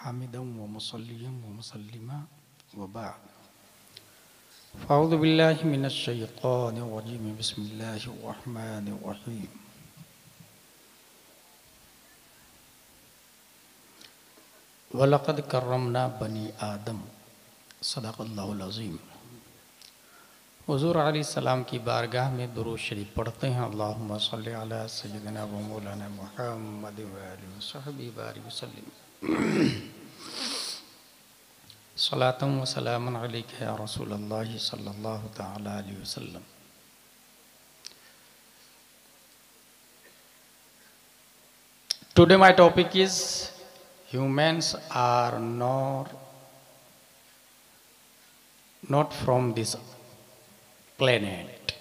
हामिदम व मुसल्लिम व मुसल्लिमा व बाद फ़अऊज़ु बिल्लाहि मिनश शैतानिर रजीम बिस्मिल्लाहिर रहमानिर रहीम। वलक़द कर्रमना बनी आदम सदक़ल्लाहुल अज़ीम। हुज़ूर अलैहिस्सलाम की बारगाह में दुरूद शरीफ पढ़ते हैं। अल्लाहुम्मा सल्लि अला सय्यिदिना व मौलाना मुहम्मद व आलिहि व सहबिहि बारिक वसल्लिम। सलातम व सलामन अलैका या रसूलल्लाह सल्लल्लाहु तआला अलैहि वसल्लम। Today my topic is humans are not from this planet।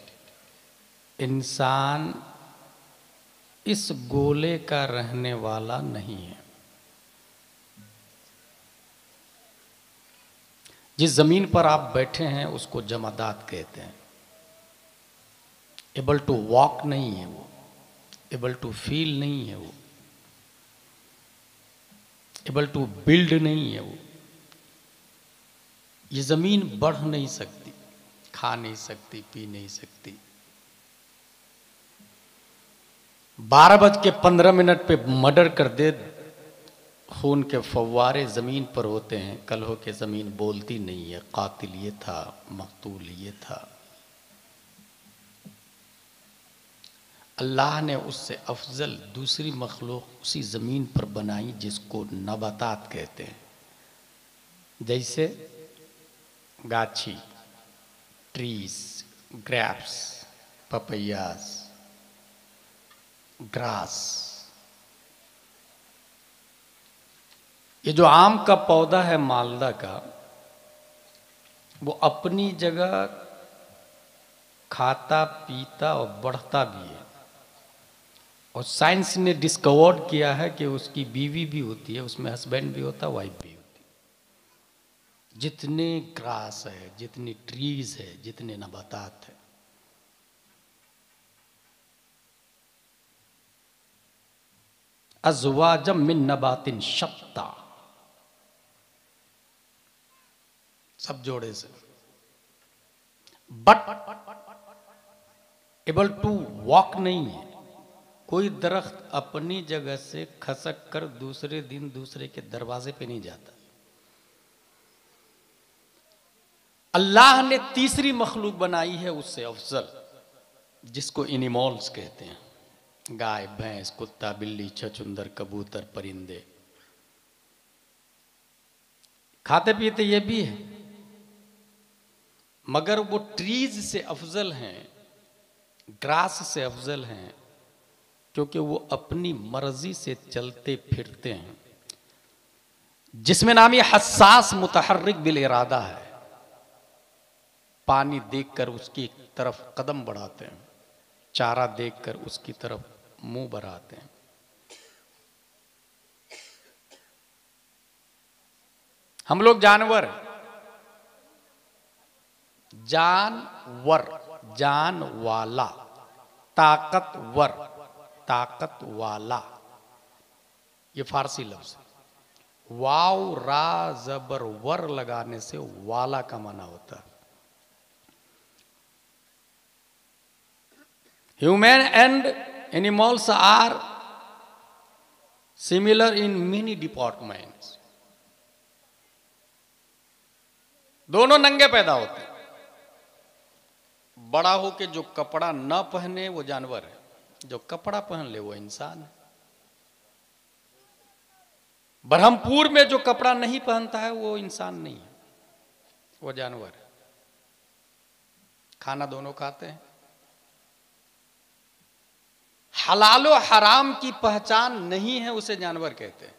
इंसान इस गोले का रहने वाला नहीं है। जिस जमीन पर आप बैठे हैं उसको जमादात कहते हैं। एबल टू वॉक नहीं है वो, एबल टू फील नहीं है वो, एबल टू बिल्ड नहीं है वो। ये जमीन बढ़ नहीं सकती, खा नहीं सकती, पी नहीं सकती। 12:15 पे मर्डर कर दे, खून के फव्वारे जमीन पर होते हैं। कल हो के जमीन बोलती नहीं है, कातिल ये था, मकतूल ये था। अल्लाह ने उससे अफजल दूसरी मखलूक उसी जमीन पर बनाई जिसको नबातात कहते हैं। जैसे गाछी, ट्रीज, ग्रेप्स, पपैयास, ग्रास। ये जो आम का पौधा है मालदा का, वो अपनी जगह खाता पीता और बढ़ता भी है। और साइंस ने डिस्कवर्ड किया है कि उसकी बीवी भी होती है, उसमें हस्बैंड भी होता है, वाइफ भी होती है। जितने ग्रास है, जितनी ट्रीज है, जितने नबातात है, अज़वाजम मिन नबातिन शत्ता, सब जोड़े से। बट एबल टू वॉक नहीं है। कोई दरख्त अपनी जगह से खसक कर दूसरे दिन दूसरे के दरवाजे पे नहीं जाता। अल्लाह ने तीसरी मखलूक बनाई है उससे अफजल, जिसको एनिमल्स कहते हैं। गाय, भैंस, कुत्ता, बिल्ली, छछूंदर, कबूतर, परिंदे। खाते पीते ये भी है, मगर वो ट्रीज से अफजल हैं, ग्रास से अफजल हैं, क्योंकि वो अपनी मर्जी से चलते फिरते हैं। जिसमें नाम ये हस्सास मुतहर्रिक बिल इरादा है। पानी देखकर उसकी तरफ कदम बढ़ाते हैं, चारा देखकर उसकी तरफ मुंह बढ़ाते हैं। हम लोग जानवर, जानवर, जान वाला, ताकतवर, ताकत वाला, ये फारसी लफ्ज। वाव रा जबर वर लगाने से वाला का माना होता है। Human and animals are similar in many departments. दोनों नंगे पैदा होते हैं। बड़ा हो के जो कपड़ा न पहने वो जानवर है, जो कपड़ा पहन ले वो इंसान है। ब्रह्मपुर में जो कपड़ा नहीं पहनता है वो इंसान नहीं है, वो जानवर है। खाना दोनों खाते हैं। हलाल और हराम की पहचान नहीं है, उसे जानवर कहते हैं।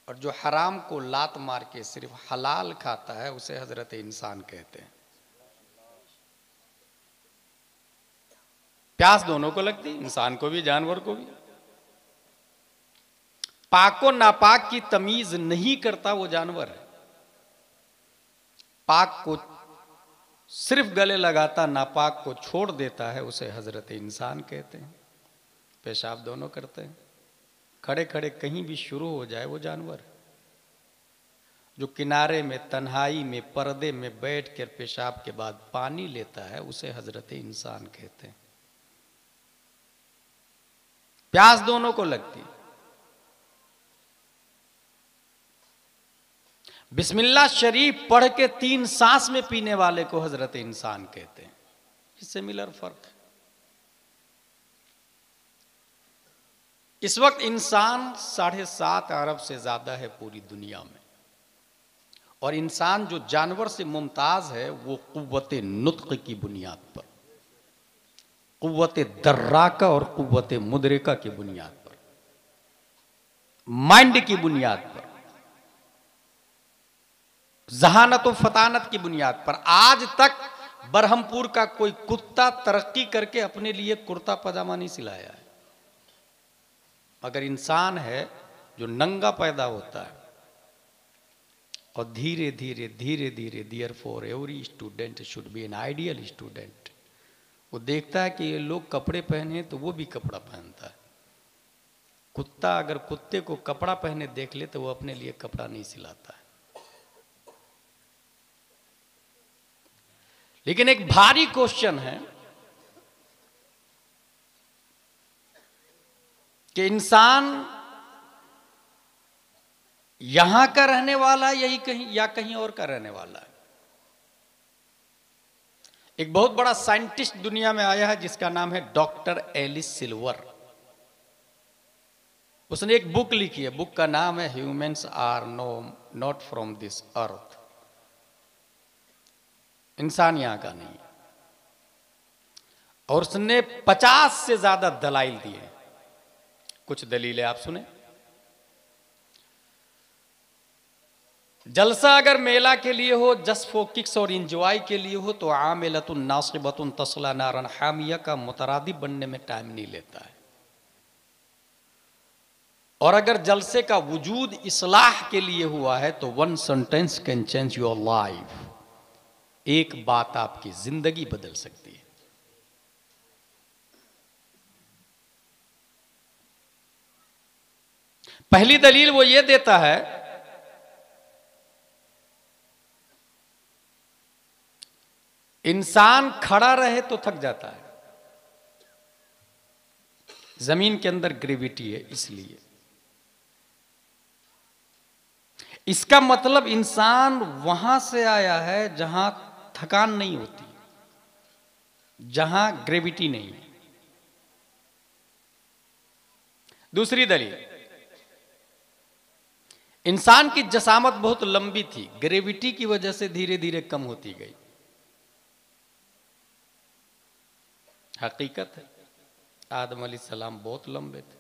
और जो हराम को लात मार के सिर्फ हलाल खाता है उसे हजरत इंसान कहते हैं। प्यास दोनों को लगती, इंसान को भी जानवर को भी। पाक और नापाक की तमीज नहीं करता वो जानवर है। पाक को सिर्फ गले लगाता, नापाक को छोड़ देता है, उसे हजरत इंसान कहते हैं। पेशाब दोनों करते हैं। खड़े खड़े कहीं भी शुरू हो जाए वो जानवर। जो किनारे में तन्हाई में पर्दे में बैठ कर पेशाब के बाद पानी लेता है उसे हजरत इंसान कहते हैं। प्यास दोनों को लगती। बिस्मिल्लाह शरीफ पढ़ के 3 सांस में पीने वाले को हजरत इंसान कहते हैं। इससे मिलर फर्क। इस वक्त इंसान 7.5 अरब से ज्यादा है पूरी दुनिया में, और इंसान जो जानवर से मुमताज है वो कुव्वते नुत्क की बुनियाद पर, कुव्वते दर्राका और कुव्वते मुदरिका की बुनियाद पर, माइंड की बुनियाद पर, जहानत और फतानत की बुनियाद पर। आज तक बरहमपुर का कोई कुत्ता तरक्की करके अपने लिए कुर्ता पजामा नहीं सिलाया है, मगर इंसान है जो नंगा पैदा होता है और धीरे धीरे धीरे धीरे therefore every student should be an ideal student. वो देखता है कि ये लोग कपड़े पहने तो वो भी कपड़ा पहनता है। कुत्ता अगर कुत्ते को कपड़ा पहने देख ले तो वो अपने लिए कपड़ा नहीं सिलाता है। लेकिन एक भारी क्वेश्चन है कि इंसान यहां का रहने वाला है यही कहीं या कहीं और का रहने वाला है। एक बहुत बड़ा साइंटिस्ट दुनिया में आया है जिसका नाम है डॉक्टर एलिस सिल्वर। उसने एक बुक लिखी है, बुक का नाम है humans are no not from this earth. इंसान यहां का नहीं। और उसने 50 से ज्यादा दलाइल दिए। कुछ दलीलें आप सुने। जलसा अगर मेला के लिए हो, जस्ट फॉर किक्स और इंजॉय के लिए हो, तो आमिलतुन नासिबतुन तस्ला नारन हामिया का मुतरादिफ बनने में टाइम नहीं लेता है। और अगर जलसे का वजूद इस्लाह के लिए हुआ है तो 1 sentence can change your life. एक बात आपकी जिंदगी बदल सकती है। पहली दलील वो ये देता है इंसान खड़ा रहे तो थक जाता है। जमीन के अंदर ग्रेविटी है इसलिए। इसका मतलब इंसान वहां से आया है जहां थकान नहीं होती, जहां ग्रेविटी नहीं है। दूसरी दलील, इंसान की जसामत बहुत लंबी थी, ग्रेविटी की वजह से धीरे धीरे कम होती गई। हकीकत है आदम अलैहिस्सलाम बहुत लंबे थे,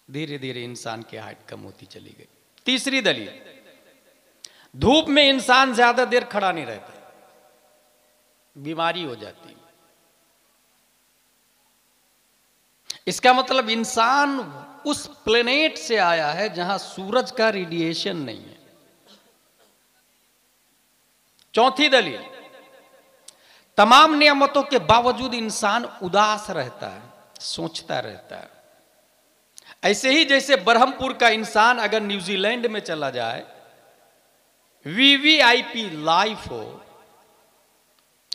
धीरे धीरे इंसान की हाइट कम होती चली गई। तीसरी दलील, धूप में इंसान ज्यादा देर खड़ा नहीं रहता, बीमारी हो जाती। इसका मतलब इंसान उस प्लेनेट से आया है जहां सूरज का रेडिएशन नहीं है। चौथी दलील, तमाम नियामतों के बावजूद इंसान उदास रहता है, सोचता रहता है। ऐसे ही जैसे बरहमपुर का इंसान अगर न्यूजीलैंड में चला जाए, वीवीआईपी लाइफ हो,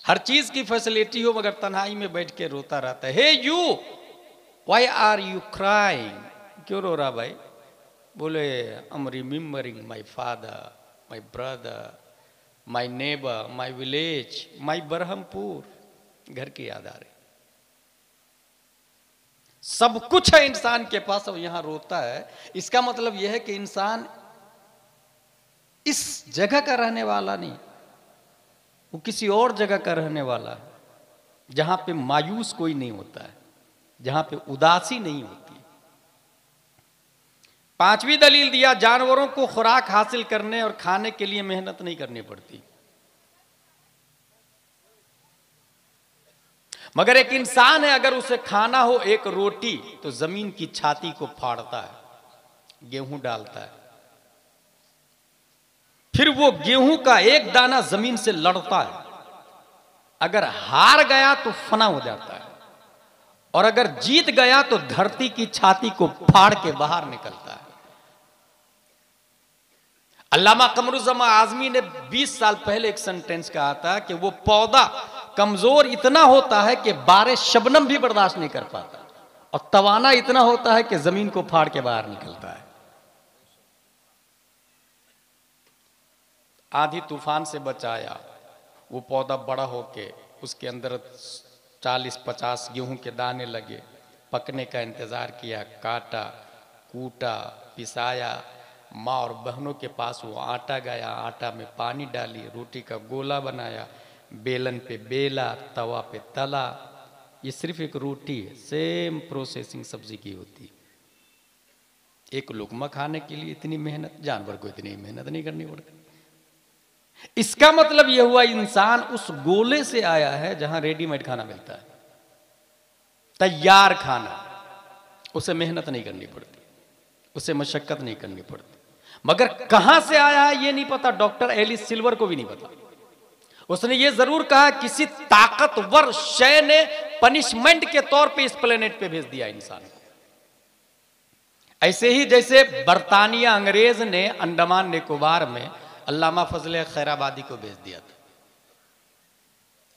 हर चीज की फैसिलिटी हो, मगर तन्हाई में बैठ के रोता रहता है। Hey you, why are you crying? क्यों रो रहा भाई? बोले I am remembering my father, my brother, my neighbour, my village, my Berhampur. घर की याद आ रही। सब कुछ है इंसान के पास और यहां रोता है। इसका मतलब यह है कि इंसान इस जगह का रहने वाला नहीं, वो किसी और जगह का रहने वाला है जहां पे मायूस कोई नहीं होता है, जहां पे उदासी नहीं होती। पांचवी दलील दिया, जानवरों को खुराक हासिल करने और खाने के लिए मेहनत नहीं करनी पड़ती, मगर एक इंसान है अगर उसे खाना हो एक रोटी तो जमीन की छाती को फाड़ता है, गेहूं डालता है, फिर वो गेहूं का एक दाना जमीन से लड़ता है, अगर हार गया तो फना हो जाता है, और अगर जीत गया तो धरती की छाती को फाड़ के बाहर निकलता है। अल्लामा कमरुज़्ज़मान आज़मी ने 20 साल पहले एक सेंटेंस कहा था कि वो पौधा कमजोर इतना होता है कि बारिश शबनम भी बर्दाश्त नहीं कर पाता, और तवाना इतना होता है कि जमीन को फाड़ के बाहर निकलता है। आंधी तूफान से बचाया, वो पौधा बड़ा होके उसके अंदर 40-50 गेहूं के दाने लगे, पकने का इंतजार किया, काटा, कूटा, पिसाया, माँ और बहनों के पास वो आटा गया, आटा में पानी डाली, रोटी का गोला बनाया, बेलन पे बेला, तवा पे तला। ये सिर्फ एक रोटी है, सेम प्रोसेसिंग सब्जी की होती है। एक लुकमा खाने के लिए इतनी मेहनत, जानवर को इतनी मेहनत नहीं करनी पड़ती। इसका मतलब यह हुआ इंसान उस गोले से आया है जहां रेडीमेड खाना मिलता है, तैयार खाना, उसे मेहनत नहीं करनी पड़ती, उसे मशक्कत नहीं करनी पड़ती। मगर कहां से आया है यह नहीं पता, डॉक्टर एलिस सिल्वर को भी नहीं पता। उसने ये जरूर कहा किसी ताकतवर शय ने पनिशमेंट के तौर पे इस प्लेनेट पे भेज दिया इंसान को। ऐसे ही जैसे बरतानिया अंग्रेज ने अंडमान निकोबार में अल्लामा फजल खैराबादी को भेज दिया था।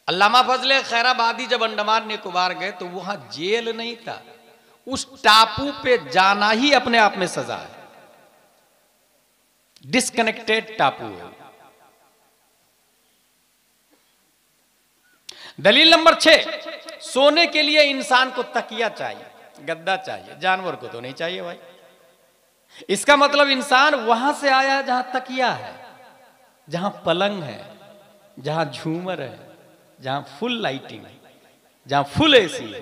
अल्लामा फजल खैराबादी जब अंडमान निकोबार गए तो वहां जेल नहीं था, उस टापू पे जाना ही अपने आप में सजा है। डिस्कनेक्टेड टापू है। दलील नंबर 6, सोने के लिए इंसान को तकिया चाहिए, गद्दा चाहिए, जानवर को तो नहीं चाहिए भाई। इसका मतलब इंसान वहां से आया जहां तकिया है, जहां पलंग है, जहां झूमर है, जहां फुल लाइटिंग है, जहां फुल एसी है।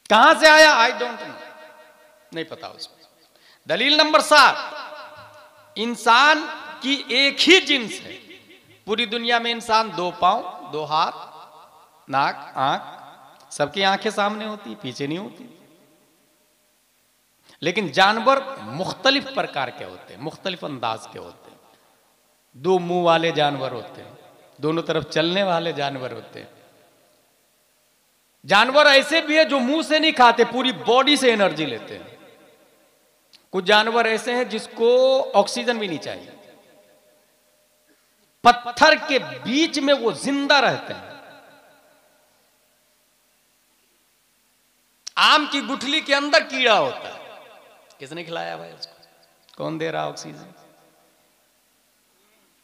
कहां से आया आई डोंट नो, नहीं पता उसको। दलील नंबर 7, इंसान की एक ही जिन्स है। पूरी दुनिया में इंसान 2 पांव, 2 हाथ, नाक, आंख, सबकी आंखें सामने होती, पीछे नहीं होती। लेकिन जानवर मुख्तलिफ प्रकार के होते हैं, मुख्तलिफ अंदाज के होते हैं। 2 मुंह वाले जानवर होते हैं, दोनों तरफ चलने वाले जानवर होते हैं। जानवर ऐसे भी है जो मुंह से नहीं खाते, पूरी बॉडी से एनर्जी लेते हैं। कुछ जानवर ऐसे हैं जिसको ऑक्सीजन भी नहीं चाहिए, पत्थर के बीच में वो जिंदा रहते हैं। आम की गुठली के अंदर कीड़ा होता है, किसने खिलाया भाई उसको? कौन दे रहा ऑक्सीजन?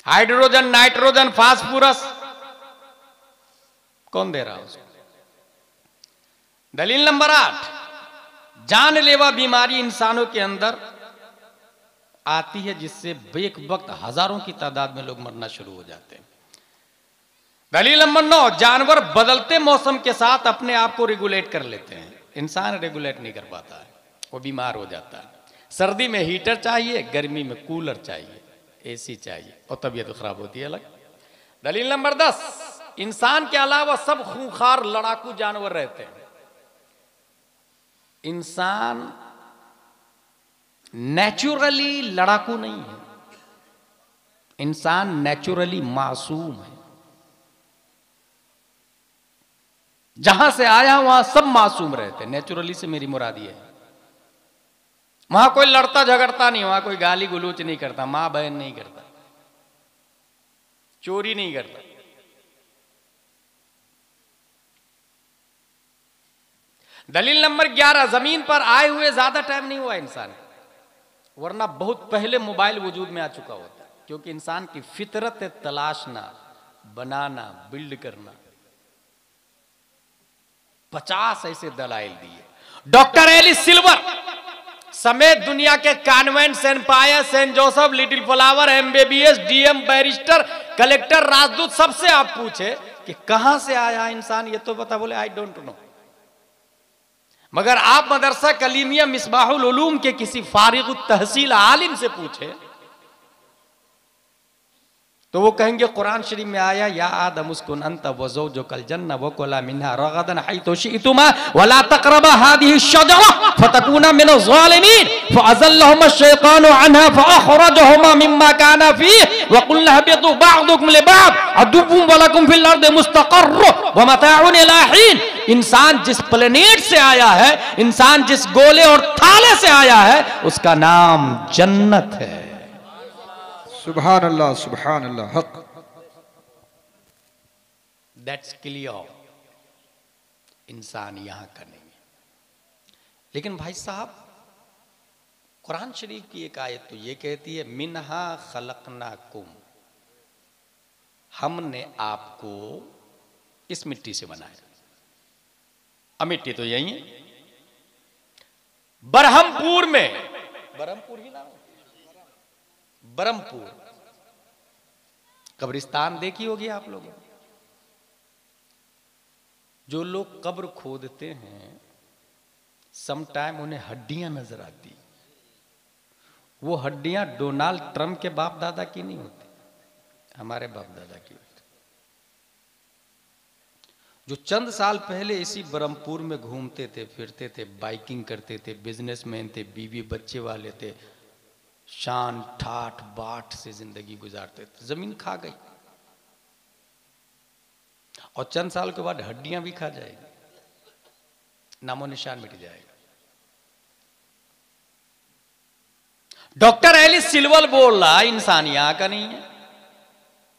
हाइड्रोजन, नाइट्रोजन, फास्फोरस कौन दे रहा उसको? दलील नंबर 8, जानलेवा बीमारी इंसानों के अंदर आती है जिससे एक वक्त हजारों की तादाद में लोग मरना शुरू हो जाते हैं। दलील नंबर 9, जानवर बदलते मौसम के साथ अपने आप को रेगुलेट कर लेते हैं, इंसान रेगुलेट नहीं कर पाता है, वो बीमार हो जाता है। सर्दी में हीटर चाहिए, गर्मी में कूलर चाहिए, एसी चाहिए, और तबीयत खराब होती है अलग। दलील नंबर 10, इंसान के अलावा सब खूंखार लड़ाकू जानवर रहते हैं। इंसान नेचुरली लड़ाकू नहीं है, इंसान नेचुरली मासूम है। जहां से आया वहां सब मासूम रहते हैं। नेचुरली से मेरी मुराद ये है, वहां कोई लड़ता झगड़ता नहीं, वहां कोई गाली गुलूच नहीं करता, मां बहन नहीं करता, चोरी नहीं करता। दलील नंबर 11, जमीन पर आए हुए ज्यादा टाइम नहीं हुआ इंसान, वरना बहुत पहले मोबाइल वजूद में आ चुका होता, क्योंकि इंसान की फितरत है तलाशना, बनाना, बिल्ड करना। 50 ऐसे दलाइल दिए। डॉक्टर एलिस सिल्वर समेत दुनिया के convent, saint Pius, saint Joseph, little flower, MBBS, DM, barrister, collector, राजदूत, सबसे आप पूछे कि कहां से आया इंसान, ये तो बता, बोले आई डोंट नो। मगर आप मदरसा कलीमिया मिसबाहुल उलूम के किसी फारिग तहसील आलिम से पूछे तो वो कहेंगे कुरान शरीफ में आया या आदम उस्कुन अंत व ज़ौजुकल जन्नह व कुला मिन्हा रगदन हैतु शि'तुमा वला तक़रबा हादिहि शजरा फतकूना मिनज़ ज़ालिमीन फअज़ल्लहुमा अश-शैतानु अन्हा फअख़रजहुमा मिम्मा काना फ़ीहि व क़ुलना हबितू बअदुकुम लिबअद अदुव्वुन व लकुम फ़िल अर्दि मुस्तक़र्रुन व मताउन इला हीन। इंसान जिस प्लेनेट से आया है, इंसान जिस गोले और थाले से आया है, उसका नाम जन्नत है। सुभान अल्लाह, सुभान अल्लाह, हक। दैट्स क्लियर, इंसान यहां का नहीं है। लेकिन भाई साहब, कुरान शरीफ की एक आयत तो ये कहती है मिन्हा खलकनाकुम, हमने आपको इस मिट्टी से बनाया। अब मिट्टी तो यही है। बरहमपुर में, बरहमपुर ही नाम, बरहमपुर कब्रिस्तान देखी होगी आप लोगों ने। जो लोग कब्र खोदते हैं, समटाइम उन्हें हड्डियां नजर आती। वो हड्डियां डोनाल्ड ट्रंप के बाप दादा की नहीं होती, हमारे बाप दादा की होती। जो चंद साल पहले इसी बरहमपुर में घूमते थे, फिरते थे, बाइकिंग करते थे, बिजनेसमैन थे, बीवी बच्चे वाले थे, शान ठाठ बाट से जिंदगी गुजारते थे, जमीन खा गई और चंद साल के बाद हड्डियां भी खा जाएगी, नामो निशान मिट जाएगा। डॉक्टर एलिस सिल्वर बोल रहा इंसान यहां का नहीं है।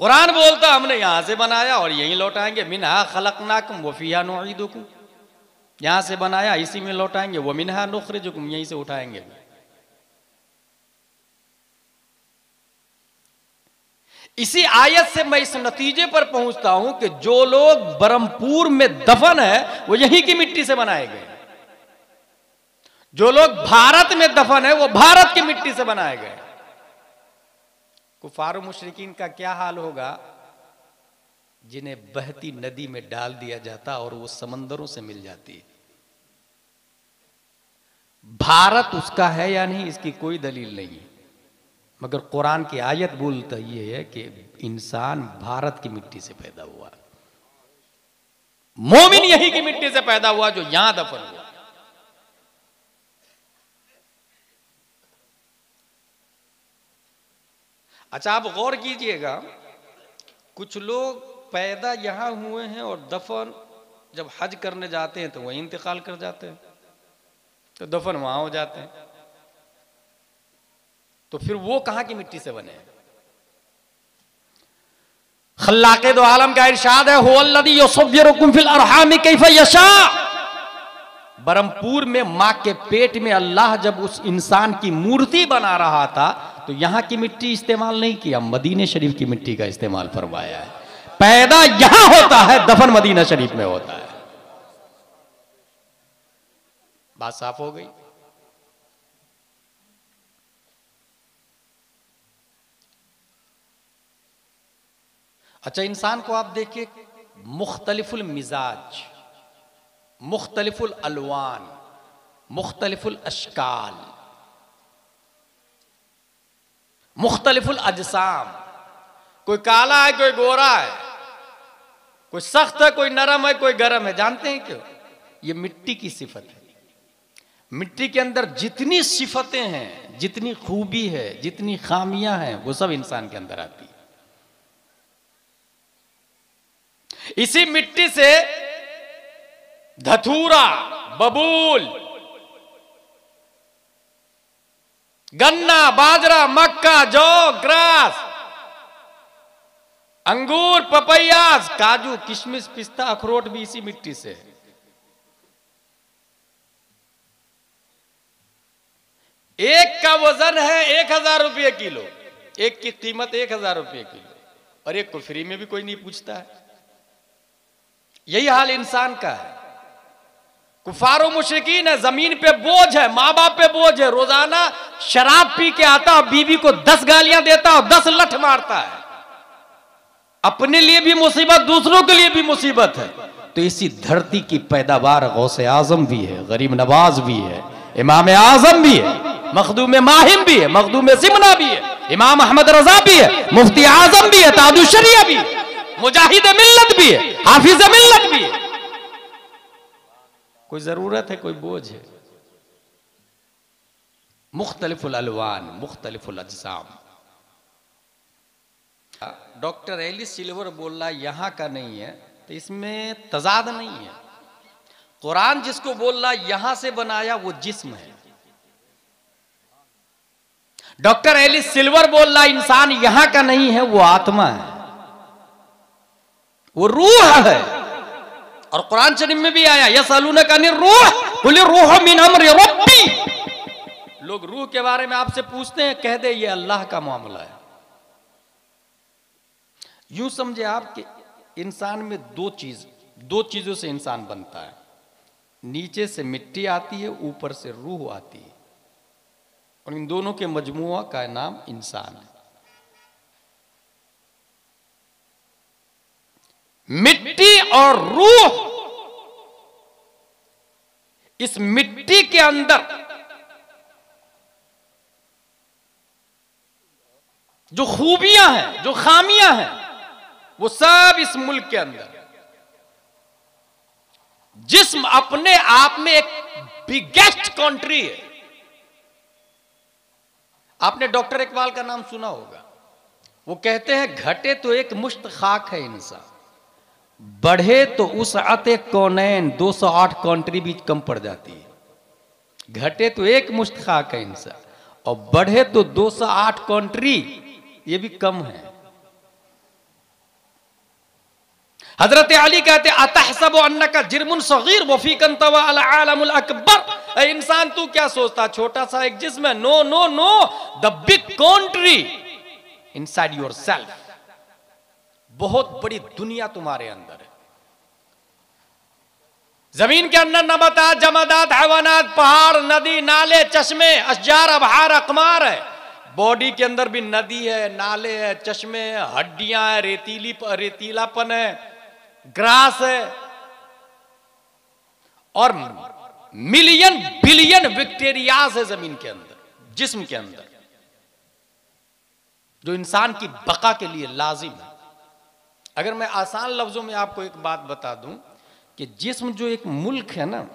कुरान बोलता हमने यहां से बनाया और यहीं लौटाएंगे। मिन्हा खलकनाकुम व फीहा नुईदुकुम, यहां से बनाया इसी में लौटाएंगे। व मिन्हा नुखरिजुकुम, यहीं से उठाएंगे। इसी आयत से मैं इस नतीजे पर पहुंचता हूं कि जो लोग बरहमपुर में दफन है वो यहीं की मिट्टी से बनाए गए। जो लोग भारत में दफन है वो भारत की मिट्टी से बनाए गए। कुफार मुशरिकीन का क्या हाल होगा जिन्हें बहती नदी में डाल दिया जाता और वो समंदरों से मिल जाती। भारत उसका है या नहीं इसकी कोई दलील नहीं है, मगर कुरान की आयत बोलता ये है कि इंसान भारत की मिट्टी से पैदा हुआ, मोमिन यही की मिट्टी से पैदा हुआ जो यहां दफन हुआ। अच्छा, आप गौर कीजिएगा, कुछ लोग पैदा यहां हुए हैं और दफन जब हज करने जाते हैं तो वहीं इंतकाल कर जाते हैं, तो दफन वहां हो जाते हैं। तो फिर वो कहां की मिट्टी से बने? खल्लाक़े दो आलम का इरशाद है, हुवल्लज़ी युसव्विरुकुम फिल अरहाम कैफ़ यशा। बरहमपुर में मां के पेट में अल्लाह जब उस इंसान की मूर्ति बना रहा था तो यहां की मिट्टी इस्तेमाल नहीं किया, मदीने शरीफ की मिट्टी का इस्तेमाल फरमाया है। पैदा यहां होता है, दफन मदीना शरीफ में होता है। बात साफ हो गई। अच्छा, इंसान को आप देखिए, मुख्तलिफुल मिजाज, मुख्तलिफुल अलवान, मुख्तलिफुल अशकाल, मुख्तलिफुल अजसाम, कोई काला है, कोई गोरा है, कोई सख्त है, कोई नरम है, कोई गर्म है। जानते हैं क्यों? ये मिट्टी की सिफत है। मिट्टी के अंदर जितनी सिफतें हैं, जितनी खूबी है, जितनी खामियां हैं, वो सब इंसान के अंदर आती है। इसी मिट्टी से धतूरा, बबूल, गन्ना, बाजरा, मक्का, जौ, ग्रास, अंगूर, पपैयाज, काजू, किशमिश, पिस्ता, अखरोट भी इसी मिट्टी से है। एक का वजन है 1000 रुपये किलो, एक की कीमत 1000 रुपये किलो, और एक को फ्री में भी कोई नहीं पूछता है। यही हाल इंसान का है। कुफारो मुशरिकीन है, जमीन पे बोझ है, माँ बाप पे बोझ है, रोजाना शराब पी के आता और बीवी को 10 गालियां देता और 10 लठ मारता है। अपने लिए भी मुसीबत, दूसरों के लिए भी मुसीबत है। तो इसी धरती की पैदावार गौसे आजम भी है, गरीब नवाज भी है, इमाम आजम भी है, मखदूम माहिम भी है, मखदूम सिमना भी है, इमाम अहमद रजा भी है, मुफ्ती आजम भी है, ताजुश शरिया भी है, मुजाहिद मिल्लत भी है, हाफिज मिल्लत भी है। कोई जरूरत है, कोई बोझ है? मुख्तलिफुल अलवान, मुख्तलिफुल अजसाम। डॉक्टर एलिस सिल्वर बोल रहा यहां का नहीं है, तो इसमें तजाद नहीं है। कुरान जिसको बोल रहा यहां से बनाया वो जिस्म है। डॉक्टर एलिस सिल्वर बोल रहा इंसान यहां का नहीं है, वो आत्मा है, वो रूह है। और कुरान शरीफ में भी आया यसअलूनका अनिर रूह कुल रूह मिन अम्रि रब्बी। लोग रूह के बारे में आपसे पूछते हैं, कह दे ये अल्लाह का मामला है। यूं समझे आप कि इंसान में दो चीजों से इंसान बनता है। नीचे से मिट्टी आती है, ऊपर से रूह आती है, और इन दोनों के मजमुआ का नाम इंसान है। मिट्टी और रूह, इस मिट्टी के अंदर जो खूबियां हैं, जो खामियां हैं, वो सब इस मुल्क के अंदर। जिस्म अपने आप में एक बिगेस्ट कंट्री है। आपने डॉक्टर इकबाल का नाम सुना होगा। वो कहते हैं घटे तो एक मुश्त खाक है इंसान, बढ़े तो उस आते कौनैन 208 कंट्री भी कम पड़ जाती है। घटे तो एक मुश्त खाक है इंसान, और बढ़े तो 208 कंट्री, ये भी कम है। हजरत अली कहते अतहसबु अन्नका जिर्मुन सगीर वफीकन तवा अल आलमुल अकबर। इंसान तू क्या सोचता छोटा सा एक जिस्म है? No no no, the big country inside yourself. बहुत बड़ी दुनिया तुम्हारे अंदर है। जमीन के अंदर नबातात, जमादात, हैवानात, पहाड़, नदी, नाले, चश्मे, अशजार, अबहार, अकमार है। बॉडी के अंदर भी नदी है, नाले है, चश्मे है, हड्डियां है, रेतीलापन है, ग्रास है, और मिलियन बिलियन बैक्टीरियाज है जमीन के अंदर, जिस्म के अंदर, जो इंसान की बका के लिए लाजिम है। अगर मैं आसान लफ्जों में आपको एक बात बता दूं कि जिस्म जो एक मुल्क है ना,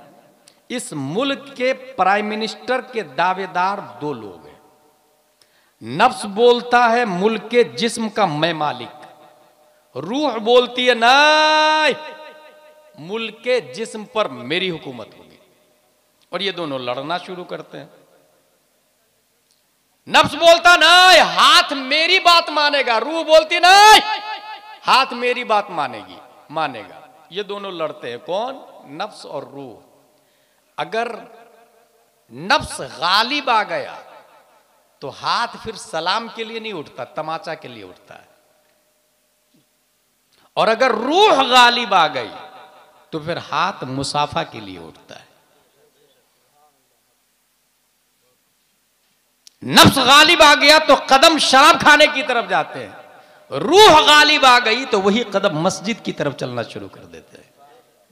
इस मुल्क के प्राइम मिनिस्टर के दावेदार दो लोग हैं। नफ्स बोलता है मुल्क के जिस्म का मैं मालिक, रूह बोलती है नहीं, मुल्क के जिस्म पर मेरी हुकूमत होगी। और ये दोनों लड़ना शुरू करते हैं। नफ्स बोलता नहीं, हाथ मेरी बात मानेगा, रूह बोलती नहीं, हाथ मेरी बात मानेगा। ये दोनों लड़ते हैं। कौन? नफ्स और रूह। अगर नफ्स गालिब आ गया तो हाथ फिर सलाम के लिए नहीं उठता, तमाचा के लिए उठता है। और अगर रूह गालिब आ गई तो फिर हाथ मुसाफा के लिए उठता है। नफ्स गालिब आ गया तो कदम शराब खाने की तरफ जाते हैं, रूह गालिब आ गई तो वही कदम मस्जिद की तरफ चलना शुरू कर देते हैं।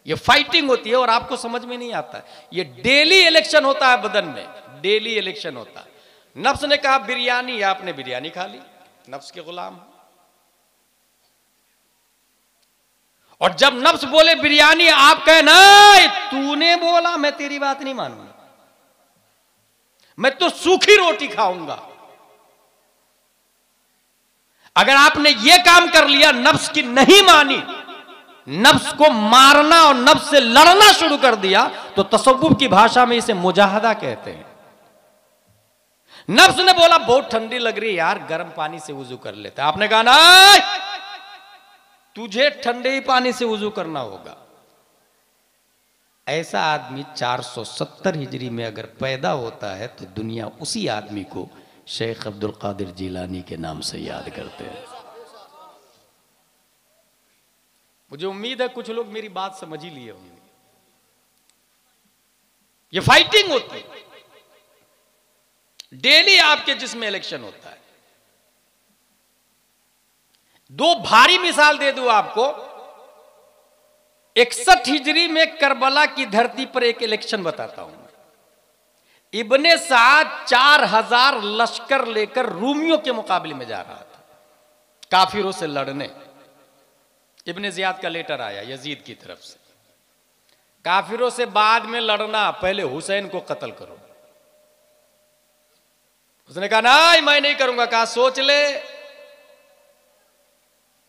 ये फाइटिंग होती है और आपको समझ में नहीं आता। ये डेली इलेक्शन होता है बदन में, डेली इलेक्शन होता है। नफ्स ने कहा बिरयानी, आपने बिरयानी खा ली, नफ्स के गुलाम। और जब नफ्स बोले बिरयानी, आप कहे नहीं, तूने बोला, मैं तेरी बात नहीं मानूंगा, मैं तो सूखी रोटी खाऊंगा। अगर आपने यह काम कर लिया, नफ्स की नहीं मानी, नफ्स को मारना और नफ्स से लड़ना शुरू कर दिया, तो तसव्वुफ की भाषा में इसे मुजाहदा कहते हैं। नफ्स ने बोला बहुत ठंडी लग रही है यार, गर्म पानी से वुजू कर लेते। आपने कहा नहीं, तुझे ठंडे ही पानी से वुजू करना होगा। ऐसा आदमी 470 हिजरी में अगर पैदा होता है तो दुनिया उसी आदमी को शेख अब्दुल कादिर जिलानी के नाम से याद करते हैं। मुझे उम्मीद है कुछ लोग मेरी बात समझ ही लिए होंगे। ये फाइटिंग होती है, डेली आपके जिस्म में इलेक्शन होता है। दो भारी मिसाल दे दूं आपको। 61 हिजरी में करबला की धरती पर एक इलेक्शन बताता हूं। इब्ने साद 4000 लश्कर लेकर रूमियों के मुकाबले में जा रहा था, काफिरों से लड़ने। इब्ने जियाद का लेटर आया यजीद की तरफ से, काफिरों से बाद में लड़ना, पहले हुसैन को कत्ल करो। उसने कहा नहीं मैं नहीं करूंगा। कहा सोच ले,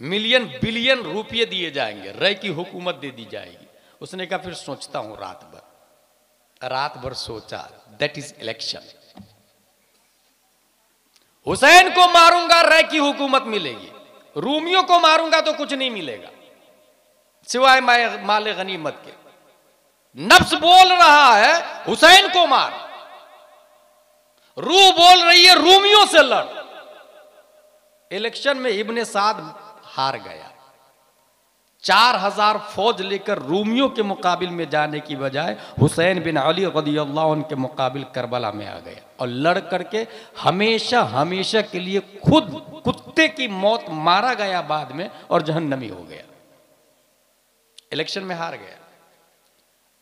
मिलियन बिलियन रुपये दिए जाएंगे, रय की हुकूमत दे दी जाएगी। उसने कहा फिर सोचता हूं रात भर सोचा। That is election. हुसैन को मारूंगा रय की हुकूमत मिलेगी, रूमियों को मारूंगा तो कुछ नहीं मिलेगा सिवाय माले गनीमत के। नफ्स बोल रहा है हुसैन को मार, रूह बोल रही है रूमियों से लड़। इलेक्शन में इब्ने साद हार गया। 4000 फौज लेकर रूमियों के मुकाबिल में जाने की बजाय हुसैन बिन अली रज़ियल्लाहु अन्हु के मुकाबिल करबला में आ गया और लड़ करके हमेशा हमेशा के लिए खुद कुत्ते की मौत मारा गया बाद में और जहन्नमी हो गया। इलेक्शन में हार गया।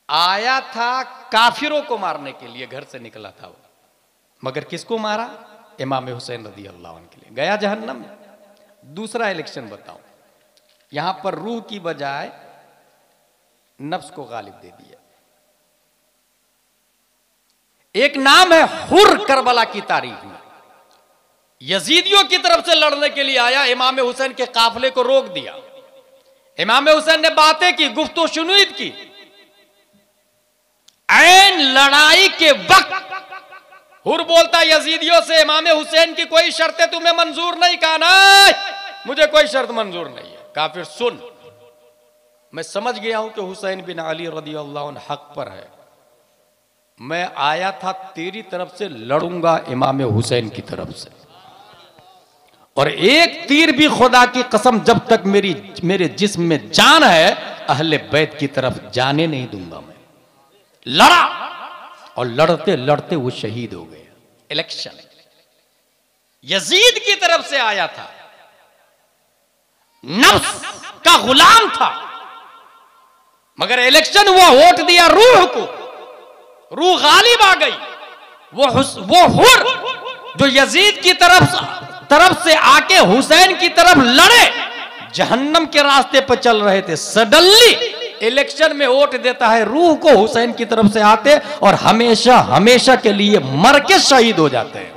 आया था काफिरों को मारने के लिए, घर से निकला था वो, मगर किसको मारा? इमाम हुसैन रज़ियल्लाहु अन्हु के लिए, गया जहन्नम में। दूसरा इलेक्शन बताओ, यहां पर रूह की बजाय नफ्स को गालिब दे दिया। एक नाम है हुर करबला की तारीख में, यजीदियों की तरफ से लड़ने के लिए आया, इमाम हुसैन के काफिले को रोक दिया। इमाम हुसैन ने बातें की, गुफ्तो शुनुईद की। ऐन लड़ाई के वक्त हुर बोलता यजीदियों से, इमाम हुसैन की कोई शर्तें तुम्हें मंजूर नहीं? कहा नहीं, मुझे कोई शर्त मंजूर नहीं है। काफिर सुन, मैं समझ गया हूं कि हुसैन बिन अली रज़ियल्लाहु अन्हु हक पर है, मैं आया था तेरी तरफ से, लड़ूंगा इमाम हुसैन की तरफ से, और एक तीर भी खुदा की कसम जब तक मेरे जिस्म में जान है अहले बैत की तरफ जाने नहीं दूंगा। मैं लड़ा और लड़ते लड़ते वो शहीद हो गए। इलेक्शन यजीद की तरफ से आया था, नफ्स का गुलाम था, मगर इलेक्शन हुआ, वोट दिया रूह को, रूह गालिब आ गई। वो हुर जो यजीद की तरफ से आके हुसैन की तरफ लड़े, जहन्नम के रास्ते पर चल रहे थे, सडनली इलेक्शन में वोट देता है रूह को, हुसैन की तरफ से आते और हमेशा हमेशा के लिए मर के शहीद हो जाते हैं,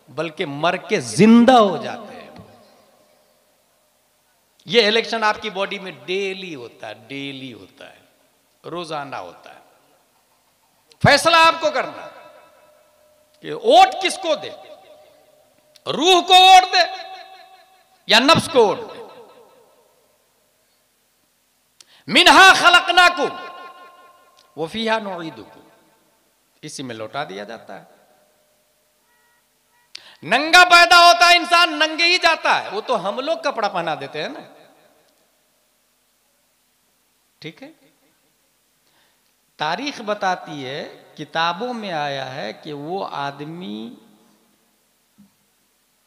बल्कि मर के जिंदा हो जाते हैं। ये इलेक्शन आपकी बॉडी में डेली होता है, रोजाना होता है। फैसला आपको करना है कि वोट किसको दे, रूह को वोट दे या नफ्स को वोट दे। मिनहा खलकनाकुम व फीहा नुईदुकुम, इसी में लौटा दिया जाता है। नंगा पैदा होता है इंसान, नंगे ही जाता है। वो तो हम लोग कपड़ा पहना देते हैं ना, ठीक है। तारीख बताती है, किताबों में आया है कि वो आदमी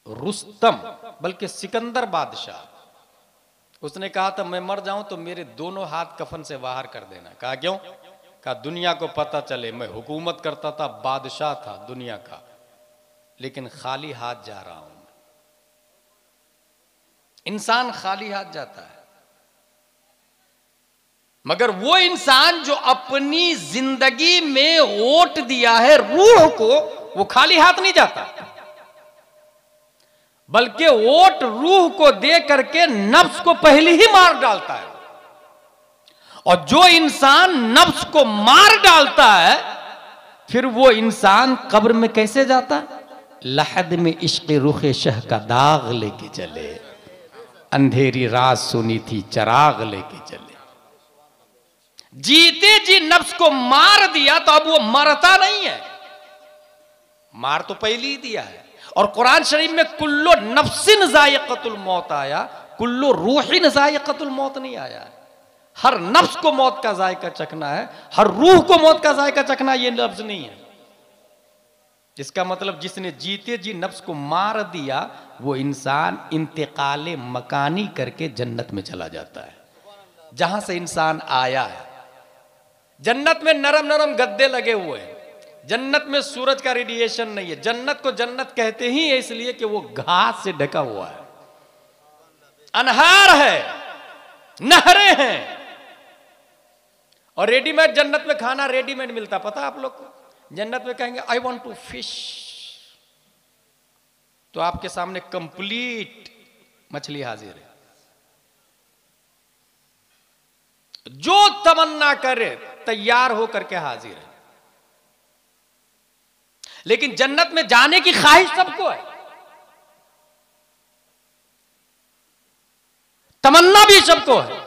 रुस्तम, बल्कि सिकंदर बादशाह, उसने कहा था मैं मर जाऊं तो मेरे दोनों हाथ कफन से बाहर कर देना। कहा क्यों? कहा दुनिया को पता चले मैं हुकूमत करता था, बादशाह था दुनिया का, लेकिन खाली हाथ जा रहा हूं। इंसान खाली हाथ जाता है, मगर वो इंसान जो अपनी जिंदगी में वोट दिया है रूह को, वो खाली हाथ नहीं जाता, बल्कि वोट रूह को दे करके नफ्स को पहले ही मार डालता है। और जो इंसान नफ्स को मार डालता है, फिर वो इंसान कब्र में कैसे जाता? लहद में इश्क रुखे शह का दाग लेके चले, अंधेरी रात सुनी थी चराग लेके चले। जीते जी नफ्स को मार दिया तो अब वो मरता नहीं है, मार तो पहले ही दिया है। और कुरान शरीफ में कुल्लो नफ्सिन जायक़तुल मौत आया, कुल्लो रूहिन जायक़तुल मौत नहीं आया। हर नफ्स को मौत का जायका चखना है, हर रूह को मौत का जायका चखना, ये लफ्ज नहीं है। इसका मतलब जिसने जीते जी नफ्स को मार दिया, वो इंसान इंतकाले मकानी करके जन्नत में चला जाता है, जहां से इंसान आया है। जन्नत में नरम नरम गद्दे लगे हुए हैं, जन्नत में सूरज का रेडिएशन नहीं है। जन्नत को जन्नत कहते ही है इसलिए कि वो घास से ढका हुआ है, अनहार है, नहरें हैं। और रेडीमेड जन्नत में खाना रेडीमेड मिलता, पता आप लोग को? जन्नत में कहेंगे आई वांट टू फिश, तो आपके सामने कंप्लीट मछली हाजिर है। जो तमन्ना करे तैयार होकर के हाजिर है। लेकिन जन्नत में जाने की ख्वाहिश सबको है, तमन्ना भी सबको है।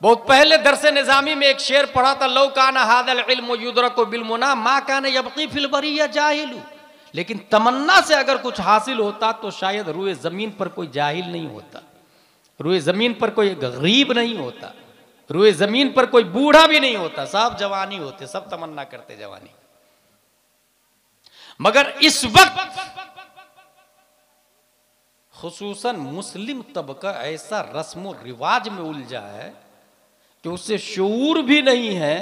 बहुत पहले दरसे निजामी में एक शेर पढ़ा था, लौ काना हादल इल्म युदरकु बिलमुना मा काना यबकी फिल बरिया जाहिलु। लेकिन तमन्ना से अगर कुछ हासिल होता तो शायद रुए जमीन पर कोई जाहिल नहीं होता, रुए जमीन पर कोई गरीब नहीं होता, रुए जमीन पर कोई बूढ़ा भी नहीं होता, सब जवानी होते, सब तमन्ना करते जवानी। मगर इस वक्त खुसूसन मुस्लिम तबका ऐसा रस्म रिवाज में उलझा है कि उससे शऊर भी नहीं है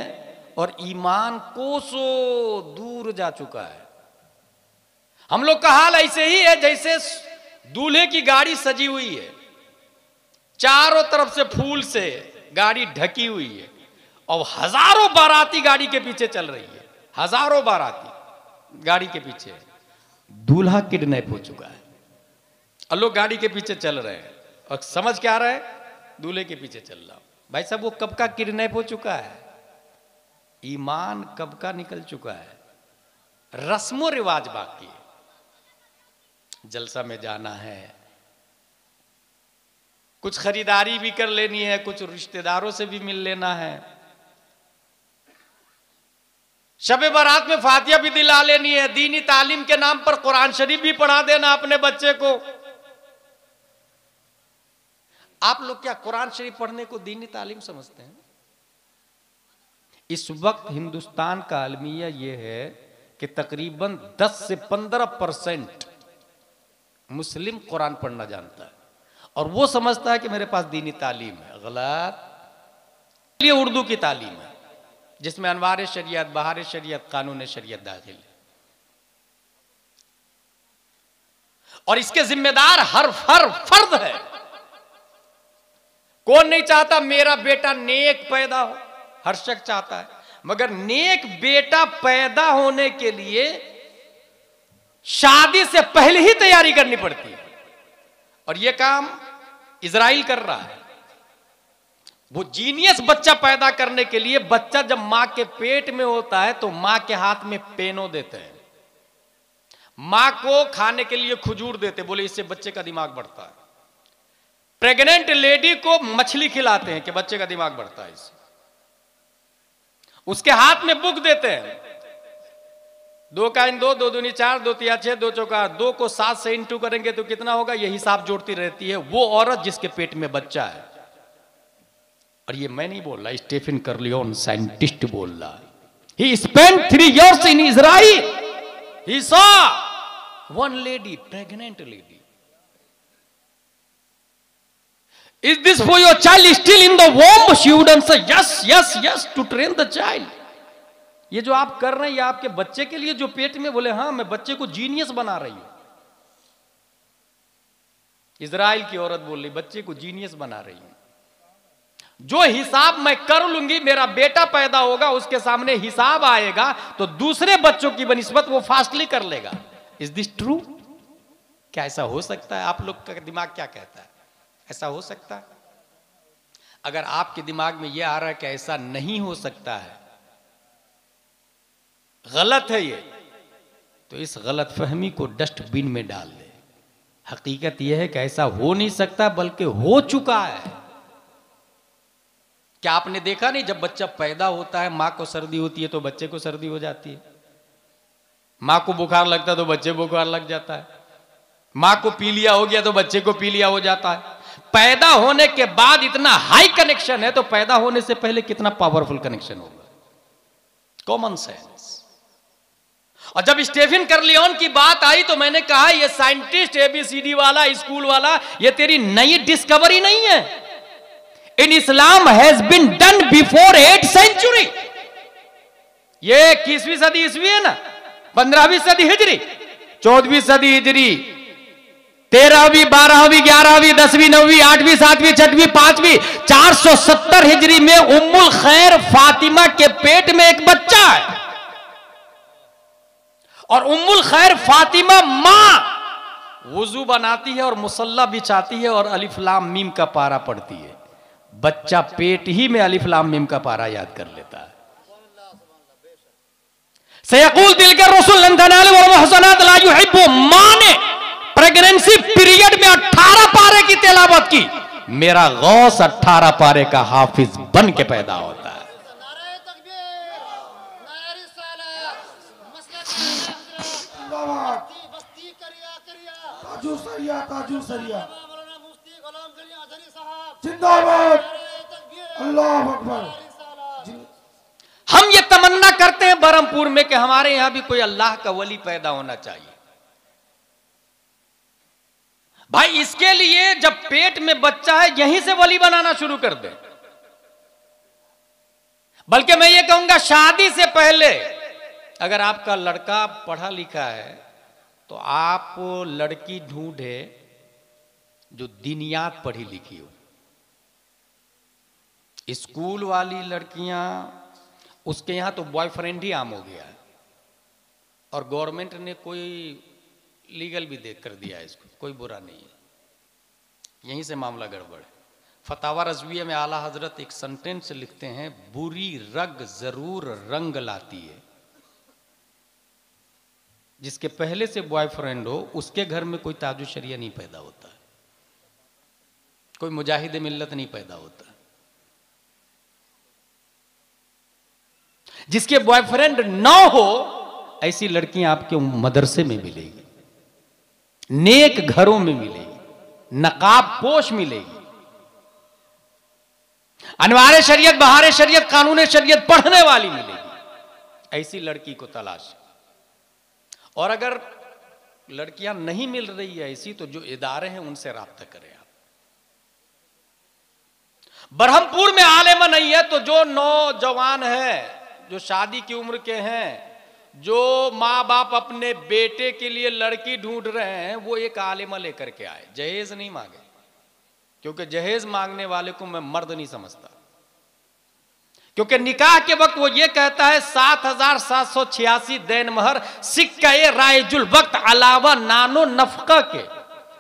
और ईमान कोसों दूर जा चुका है। हम लोग का हाल ऐसे ही है जैसे दूल्हे की गाड़ी सजी हुई है, चारों तरफ से फूल से गाड़ी ढकी हुई है और हजारों बाराती गाड़ी के पीछे चल रही है, हजारों बाराती गाड़ी के पीछे। दूल्हा किडनैप हो चुका है और लोग गाड़ी के पीछे चल रहे हैं और समझ क्या रहे हैं, दूल्हे के पीछे चल रहा। भाई साहब वो कब का किडनैप हो चुका है, ईमान कब का निकल चुका है, रस्मो रिवाज बाकी है। जलसा में जाना है, कुछ खरीदारी भी कर लेनी है, कुछ रिश्तेदारों से भी मिल लेना है, शब बारात में फातिया भी दिला लेनी है, दीनी तालीम के नाम पर कुरान शरीफ भी पढ़ा देना अपने बच्चे को। आप लोग क्या कुरान शरीफ पढ़ने को दीनी तालीम समझते हैं? इस वक्त हिंदुस्तान का अलमिया यह है कि तकरीबन 10 से 15% मुस्लिम कुरान पढ़ना जानता है और वो समझता है कि मेरे पास दीनी तालीम है। गलत। ये उर्दू की तालीम है जिसमें अनवार शरीयत, बहार शरीयत, कानून शरीयत दाखिल है और इसके जिम्मेदार हर फर्द है। कौन नहीं चाहता मेरा बेटा नेक पैदा हो, हर शख्स चाहता है, मगर नेक बेटा पैदा होने के लिए शादी से पहले ही तैयारी करनी पड़ती है और यह काम इजराइल कर रहा है। वो जीनियस बच्चा पैदा करने के लिए, बच्चा जब मां के पेट में होता है तो मां के हाथ में पेनो देते हैं, मां को खाने के लिए खजूर देते, बोले इससे बच्चे का दिमाग बढ़ता है। प्रेग्नेंट लेडी को मछली खिलाते हैं कि बच्चे का दिमाग बढ़ता है इससे। उसके हाथ में बुक देते हैं, 2 का 2, 2 दूनी 4, 2 तिया 6, 2 चौका 2 को 7 से इंटू करेंगे तो कितना होगा, ये हिसाब जोड़ती रहती है वो औरत जिसके पेट में बच्चा है। और ये मैं नहीं बोल रहा, स्टीफन कर्लियोन साइंटिस्ट बोल रहा है। He spent 3 years in Israel. He saw one lady, pregnant lady. Is this for your child still in the womb? She would answer yes, yes, yes to train the child. ये जो आप कर रहे हैं ये आपके बच्चे के लिए जो पेट में, बोले हाँ मैं बच्चे को जीनियस बना रही हूं। इजराइल की औरत बोल रही बच्चे को जीनियस बना रही हूं। जो हिसाब मैं कर लूंगी, मेरा बेटा पैदा होगा, उसके सामने हिसाब आएगा तो दूसरे बच्चों की बनिस्बत वो फास्टली कर लेगा। Is this true? क्या ऐसा हो सकता है? आप लोग का दिमाग क्या कहता है? ऐसा हो सकता है? अगर आपके दिमाग में यह आ रहा है कि ऐसा नहीं हो सकता है, गलत है ये, तो इस गलत फहमी को डस्टबिन में डाल दे। हकीकत यह है कि ऐसा हो नहीं सकता, बल्कि हो चुका है। क्या आपने देखा नहीं, जब बच्चा पैदा होता है मां को सर्दी होती है तो बच्चे को सर्दी हो जाती है, मां को बुखार लगता है तो बच्चे को बुखार लग जाता है, मां को पीलिया हो गया तो बच्चे को पीलिया हो जाता है। पैदा होने के बाद इतना हाई कनेक्शन है तो पैदा होने से पहले कितना पावरफुल कनेक्शन होगा? Common sense. और जब स्टीफन कर्लियोन की बात आई तो मैंने कहा ये साइंटिस्ट ABCD वाला, स्कूल वाला, ये तेरी नई डिस्कवरी नहीं है। In Islam has been done before 8th century। ये 21वीं सदी ईस्वी है ना, 15वीं सदी हिजरी, 14वीं सदी हिजरी, 13वीं, 12वीं, 11वीं, 10वीं, 9वीं, 8वीं, 7वीं, 6वीं, 5वीं, 470 हिजरी में उम्मुल खैर फातिमा के पेट में एक बच्चा है। और उम्मुल खैर फातिमा मां वुजू बनाती है और मुसल्ला बिछाती है और अलिफ लाम मीम का पारा पढ़ती है। बच्चा पेट ही में अलिफ लाम मीम का पारा याद कर लेता है। सयक़ूल तिलका रसूल ला युहिब्बु, मां ने प्रेगनेंसी पीरियड में 18 पारे की तिलावत की। मेरा गौस 18 पारे का हाफिज बन के पैदा होता है। अल्लाह अकबर। हम ये तमन्ना करते हैं बरहमपुर में कि हमारे यहां भी कोई अल्लाह का वली पैदा होना चाहिए। भाई इसके लिए जब पेट में बच्चा है यहीं से वली बनाना शुरू कर दे। बल्कि मैं ये कहूंगा शादी से पहले अगर आपका लड़का पढ़ा लिखा है तो आप लड़की ढूंढे जो दीनियात पढ़ी लिखी हो। स्कूल वाली लड़कियां, उसके यहां तो बॉयफ्रेंड ही आम हो गया है और गवर्नमेंट ने कोई लीगल भी देख कर दिया है इसको, कोई बुरा नहीं है। यहीं से मामला गड़बड़ है। फतावा रज़विया में आला हजरत एक सेंटेंस लिखते हैं, बुरी रग जरूर रंग लाती है। जिसके पहले से बॉयफ्रेंड हो उसके घर में कोई ताजु शरिया नहीं पैदा होता है, कोई मुजाहिद मिल्लत नहीं पैदा होता। जिसके बॉयफ्रेंड ना हो ऐसी लड़कियां आपके मदरसे में मिलेगी, नेक घरों में मिलेगी, नकाब पोश मिलेगी, अनवारे शरीयत, बहारे शरीयत, कानून शरीयत पढ़ने वाली मिलेगी। ऐसी लड़की को तलाश। और अगर लड़कियां नहीं मिल रही है ऐसी, तो जो इदारे हैं उनसे राब्ता करें आप। बरहमपुर में आलेमा नहीं है तो जो नौजवान है, जो शादी की उम्र के हैं, जो माँ बाप अपने बेटे के लिए लड़की ढूंढ रहे हैं, वो एक आलिमा लेकर के आए। जहेज नहीं मांगे, क्योंकि जहेज मांगने वाले को मैं मर्द नहीं समझता। क्योंकि निकाह के वक्त वो ये कहता है 7,786 दैन महर सिक्का रायजुल वक्त अलावा नानो नफका के।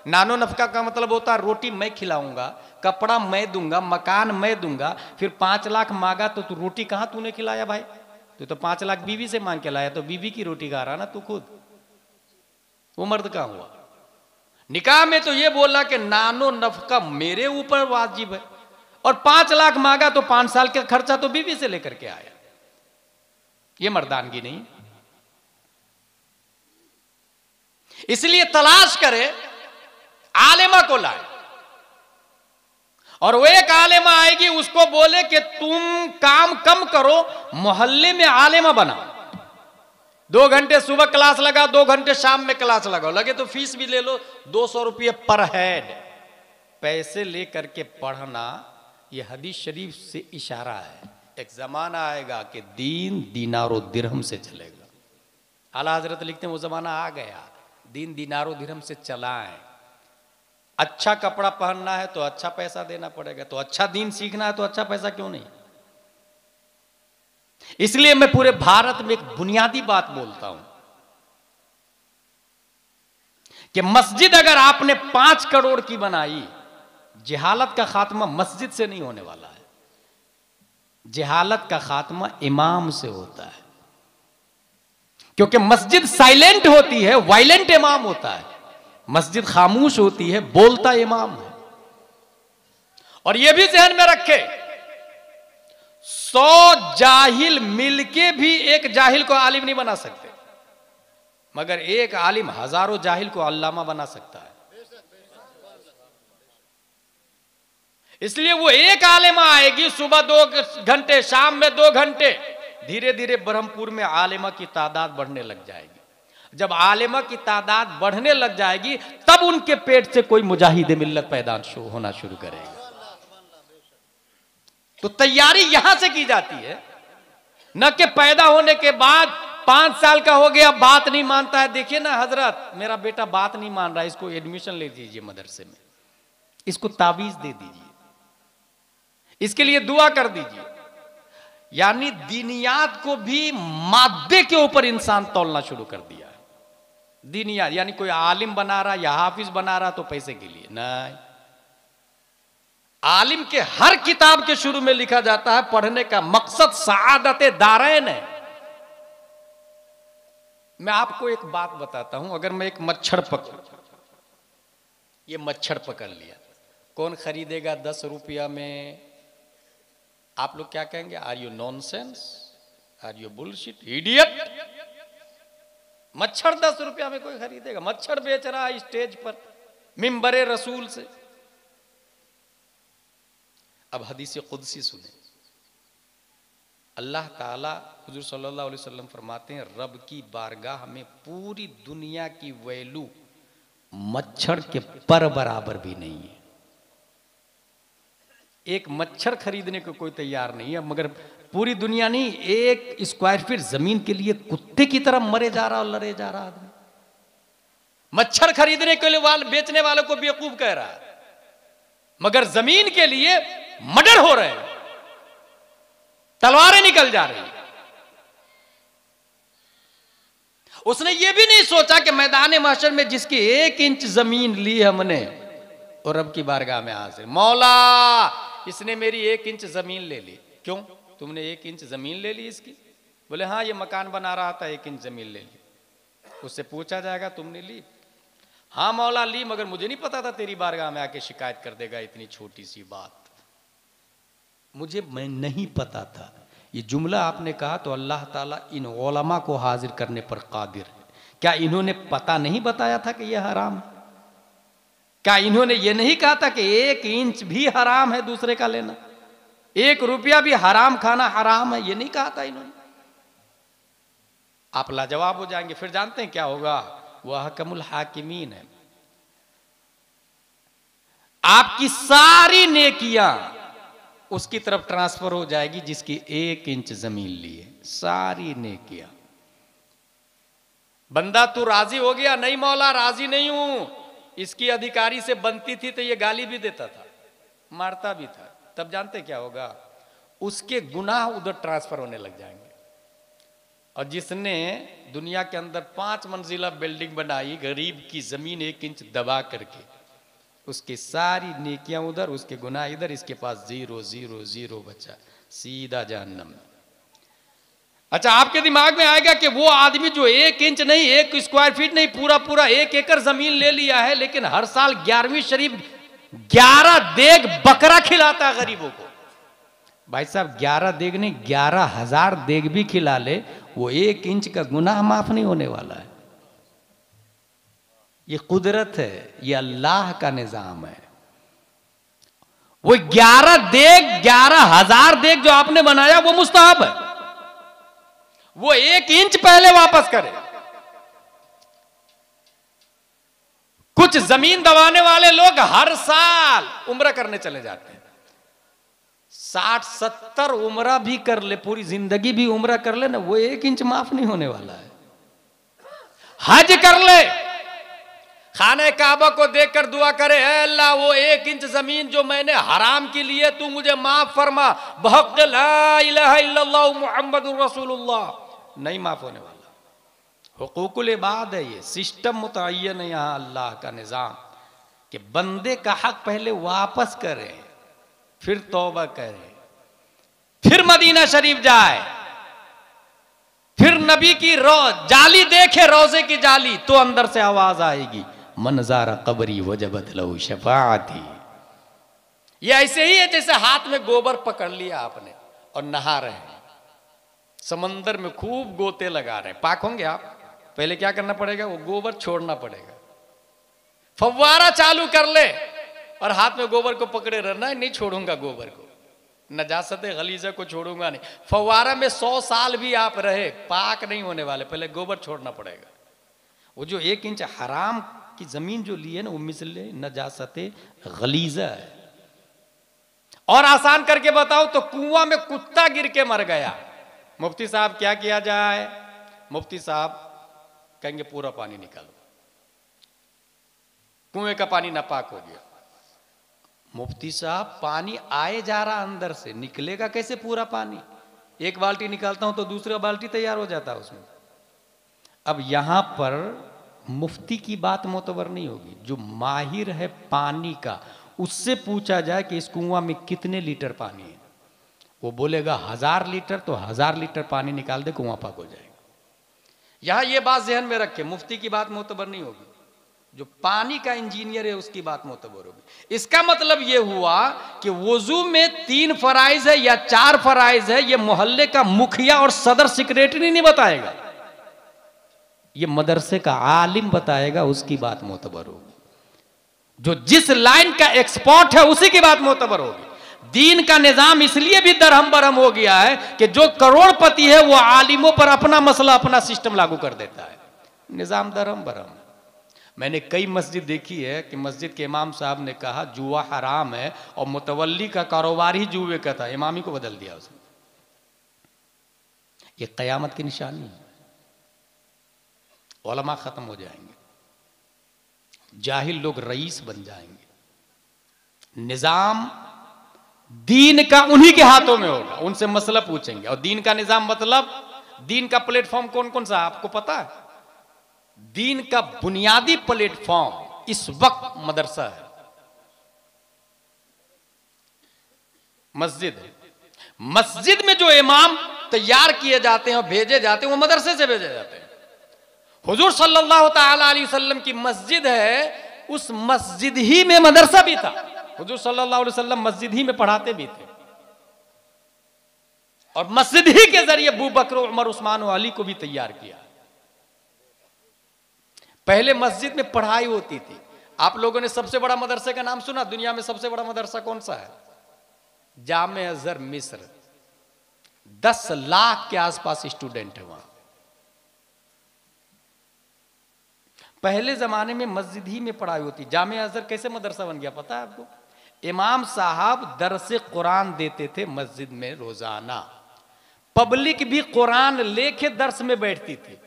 नानो नफका का मतलब होता है रोटी मैं खिलाऊंगा, कपड़ा मैं दूंगा, मकान मैं दूंगा। फिर 5 लाख मांगा तो तू रोटी कहां तूने खिलाया भाई? तू तो 5 लाख बीवी से मांग के लाया, तो बीवी की रोटी खा रहा ना तू खुद। वो मर्द कहां हुआ? निकाह में तो ये बोला कि नानो नफका मेरे ऊपर वाजिब है, और 5 लाख मांगा तो 5 साल का खर्चा तो बीवी से लेकर के आया। ये मर्दानगी नहीं। इसलिए तलाश करे, आलिमा को लाए, और वो एक आलिमा आएगी उसको बोले कि तुम काम कम करो, मोहल्ले में आलिमा बनाओ। 2 घंटे सुबह क्लास लगा, 2 घंटे शाम में क्लास लगाओ, लगे तो फीस भी ले लो, 200 रुपये पर हेड। पैसे लेकर के पढ़ना, यह हदीस शरीफ से इशारा है। एक जमाना आएगा कि दीन दीनारो दिरहम से चलेगा। आला हजरत लिखते हैं वो जमाना आ गया, दीन दीनारो दिरहम से चला है। अच्छा कपड़ा पहनना है तो अच्छा पैसा देना पड़ेगा, तो अच्छा दीन सीखना है तो अच्छा पैसा क्यों नहीं। इसलिए मैं पूरे भारत में एक बुनियादी बात बोलता हूं कि मस्जिद अगर आपने 5 करोड़ की बनाई, जहालत का खात्मा मस्जिद से नहीं होने वाला है। जहालत का खात्मा इमाम से होता है, क्योंकि मस्जिद साइलेंट होती है, वायलेंट इमाम होता है। मस्जिद खामोश होती है, बोलता इमाम है। और यह भी ध्यान में रखे, 100 जाहिल मिलके भी एक जाहिल को आलिम नहीं बना सकते, मगर एक आलिम हजारों जाहिल को अल्लामा बना सकता है। इसलिए वो एक आलिमा आएगी, सुबह 2 घंटे, शाम में 2 घंटे, धीरे धीरे ब्रह्मपुर में आलिमा की तादाद बढ़ने लग जाएगी। जब आलिमा की तादाद बढ़ने लग जाएगी, तब उनके पेट से कोई मुजाहिद मिल्लत पैदा होना शुरू करेगा। तो तैयारी यहां से की जाती है। न कि पैदा होने के बाद 5 साल का हो गया बात नहीं मानता है। देखिए ना हजरत, मेरा बेटा बात नहीं मान रहा है, इसको एडमिशन ले दीजिए मदरसे में, इसको तावीज दे दीजिए, इसके लिए दुआ कर दीजिए। यानी दीनियात को भी मादे के ऊपर इंसान तौलना शुरू कर दिया है। दीनियात यानी कोई आलिम बना रहा या हाफिज बना रहा तो पैसे के लिए नहीं। आलिम के हर किताब के शुरू में लिखा जाता है पढ़ने का मकसद सआदत दारैन है। मैं आपको एक बात बताता हूं, अगर मैं एक मच्छर पकड़, ये मच्छर पकड़ लिया, कौन खरीदेगा 10 रुपया में? आप लोग क्या कहेंगे? Are you nonsense, are you bullshit, idiot. मच्छर 10 रुपया में कोई खरीदेगा? मच्छर बेच रहा है स्टेज पर मिंबरे रसूल से। अब हदीस कुदसी सुने, अल्लाह ताला हुजूर सल्लल्लाहु अलैहि वसल्लम फरमाते हैं, रब की बारगाह में पूरी दुनिया की वैल्यू मच्छर के पर बराबर भी नहीं है। एक मच्छर खरीदने को कोई तैयार नहीं है, मगर पूरी दुनिया नहीं, 1 स्क्वायर फीट जमीन के लिए कुत्ते की तरह मरे जा रहा और लड़े जा रहा आदमी। मच्छर खरीदने के लिए बेचने वालों को बेवकूफ कह रहा है, मगर जमीन के लिए मर्डर हो रहे हैं, तलवारें निकल जा रही। उसने ये भी नहीं सोचा कि मैदान महशर में जिसकी 1 इंच जमीन ली हमने और रब की बारगाह में हाजिर, मौला इसने मेरी 1 इंच जमीन ले ली। क्यों? तुमने 1 इंच जमीन ले ली इसकी? बोले हाँ, ये मकान बना रहा था, 1 इंच जमीन ले ली। उससे पूछा जाएगा तुमने ली? हाँ मौला ली, मगर मुझे नहीं पता था तेरी बारगाह में आके शिकायत कर देगा इतनी छोटी सी बात, मैं नहीं पता था। ये जुमला आपने कहा तो अल्लाह ताला इन उलमा को हाजिर करने पर कादिर है। क्या इन्होंने पता नहीं बताया था कि यह हराम है? क्या इन्होंने ये नहीं कहा था कि 1 इंच भी हराम है दूसरे का लेना, 1 रुपया भी हराम खाना हराम है? ये नहीं कहा था इन्होंने। आप लाजवाब हो जाएंगे। फिर जानते हैं क्या होगा? वह हकमुल हाकिमीन है। आपकी सारी नेकियां उसकी तरफ ट्रांसफर हो जाएगी जिसकी 1 इंच जमीन ली है, सारी नेकियां। बंदा तू राजी हो गया? नहीं मौला राजी नहीं हूं। इसकी अधिकारी से बनती थी तो ये गाली भी देता था, मारता भी था। तब जानते क्या होगा? उसके गुनाह उधर ट्रांसफर होने लग जाएंगे। और जिसने दुनिया के अंदर 5 मंजिला बिल्डिंग बनाई गरीब की जमीन 1 इंच दबा करके, उसकी सारी नेकियां उधर, उसके गुनाह इधर, इसके पास 0 0 0 बचा, सीधा जहन्नम। अच्छा, आपके दिमाग में आएगा कि वो आदमी जो 1 इंच नहीं, 1 स्क्वायर फीट नहीं, पूरा 1 एकड़ जमीन ले लिया है, लेकिन हर साल 11वीं शरीफ 11 देग बकरा खिलाता है गरीबों को। भाई साहब 11 देग नहीं, 11,000 देग भी खिला ले, वो 1 इंच का गुनाह माफ नहीं होने वाला है। ये कुदरत है, ये अल्लाह का निजाम है। वो 11 देग 11,000 देग जो आपने बनाया वो मुस्तहब है, वो 1 इंच पहले वापस करे। कुछ जमीन दबाने वाले लोग हर साल उम्रा करने चले जाते हैं, 60-70 उम्रा भी कर ले, पूरी जिंदगी भी उम्रा कर ले ना, वो 1 इंच माफ नहीं होने वाला है। हज कर ले, खाने काबा को देखकर दुआ करे, ऐ अल्लाह वो 1 इंच जमीन जो मैंने हराम की ली है तू मुझे माफ फरमा, बहक़ ला इलाहा इल्लल्लाह मुहम्मदुर रसूलुल्लाह। नहीं माफ होने वाला। हुकूकुल इबाद है, ये सिस्टम मुतय्यन है यहाँ अल्लाह का निज़ाम कि बंदे का हक पहले वापस करे, फिर तौबा करे, फिर मदीना शरीफ जाए, फिर नबी की जाली देखे, रोजे की जाली, तो अंदर से आवाज आएगी, मनज़ारा कबरी वजबत लहू शफाअती। ये ऐसे ही है जैसे हाथ में गोबर पकड़ लिया आपने और नहा रहे हैं, समंदर में खूब गोते लगा रहे हैं। पाक होंगे आप? पहले क्या करना पड़ेगा? वो गोबर छोड़ना पड़ेगा। फव्वारा चालू कर ले और हाथ में गोबर को पकड़े रहना है, नहीं छोड़ूंगा गोबर को, नजासत गलीजा को छोड़ूंगा नहीं। फव्वारा में 100 साल भी आप रहे, पाक नहीं होने वाले, पहले गोबर छोड़ना पड़ेगा। वो जो 1 इंच हराम की जमीन जो ली है ना, वो मिसले नजासत गलीजा है। और आसान करके बताओ तो कुआं में कुत्ता गिर के मर गया, मुफ्ती साहब क्या किया जाए? मुफ्ती साहब कहेंगे पूरा पानी निकालो, कुएं का पानी नापाक हो गया। मुफ्ती साहब पानी आए जा रहा अंदर से, निकलेगा कैसे पूरा पानी? एक बाल्टी निकालता हूं तो दूसरा बाल्टी तैयार हो जाता है उसमें। अब यहां पर मुफ्ती की बात मोतबर नहीं होगी, जो माहिर है पानी का उससे पूछा जाए कि इस कुआं में कितने लीटर पानी है, वो बोलेगा 1000 लीटर, तो 1000 लीटर पानी निकाल दे, कुआं पाक हो जाएगा। यहां ये बात ज़हन में रखे, मुफ्ती की बात मोतबर नहीं होगी, जो पानी का इंजीनियर है उसकी बात मोतबर होगी। इसका मतलब ये हुआ कि वुजू में 3 फराइज है या 4 फराइज है, ये मोहल्ले का मुखिया और सदर सेक्रेटरी नहीं बताएगा, ये मदरसे का आलिम बताएगा, उसकी बात मोतबर होगी। जो जिस लाइन का एक्सपर्ट है उसी की बात मोतबर होगी। दीन का निजाम इसलिए भी दरहम बरहम हो गया है कि जो करोड़पति है वो आलिमों पर अपना मसला, अपना सिस्टम लागू कर देता है, निजाम दरहम बरहम। मैंने कई मस्जिद देखी है कि मस्जिद के इमाम साहब ने कहा जुआ हराम है और मुतवल्ली का कारोबार ही जुए का था, इमामी को बदल दिया उसने। ये कयामत की निशानी है, उलमा खत्म हो जाएंगे, जाहिल लोग रईस बन जाएंगे, निजाम दीन का उन्हीं के हाथों में होगा, उनसे मसला पूछेंगे। और दीन का निजाम मतलब दीन का प्लेटफॉर्म कौन कौन सा आपको पता है? दीन का बुनियादी प्लेटफॉर्म इस वक्त मदरसा है, मस्जिद है। मस्जिद में जो इमाम तैयार किए जाते हैं और भेजे जाते हैं वो मदरसे से भेजे जाते हैं। हुजूर सल्लल्लाहु ताला अलैहि वसल्लम की मस्जिद है, उस मस्जिद ही में मदरसा भी था। हुजूर सल्लल्लाहु अलैहि वसल्लम मस्जिद ही में पढ़ाते भी थे और मस्जिद ही के जरिए अबू बकर, उमर, उस्मान और अली को भी तैयार किया। पहले मस्जिद में पढ़ाई होती थी। आप लोगों ने सबसे बड़ा मदरसे का नाम सुना? दुनिया में सबसे बड़ा मदरसा कौन सा है? जामे अजहर मिस्र, 10 लाख के आसपास स्टूडेंट है वहां। पहले जमाने में मस्जिद ही में पढ़ाई होती। जामे अजहर कैसे मदरसा बन गया पता है आपको? इमाम साहब दरसे कुरान देते थे मस्जिद में रोजाना, पब्लिक भी कुरान लेके दर्स में बैठती थी।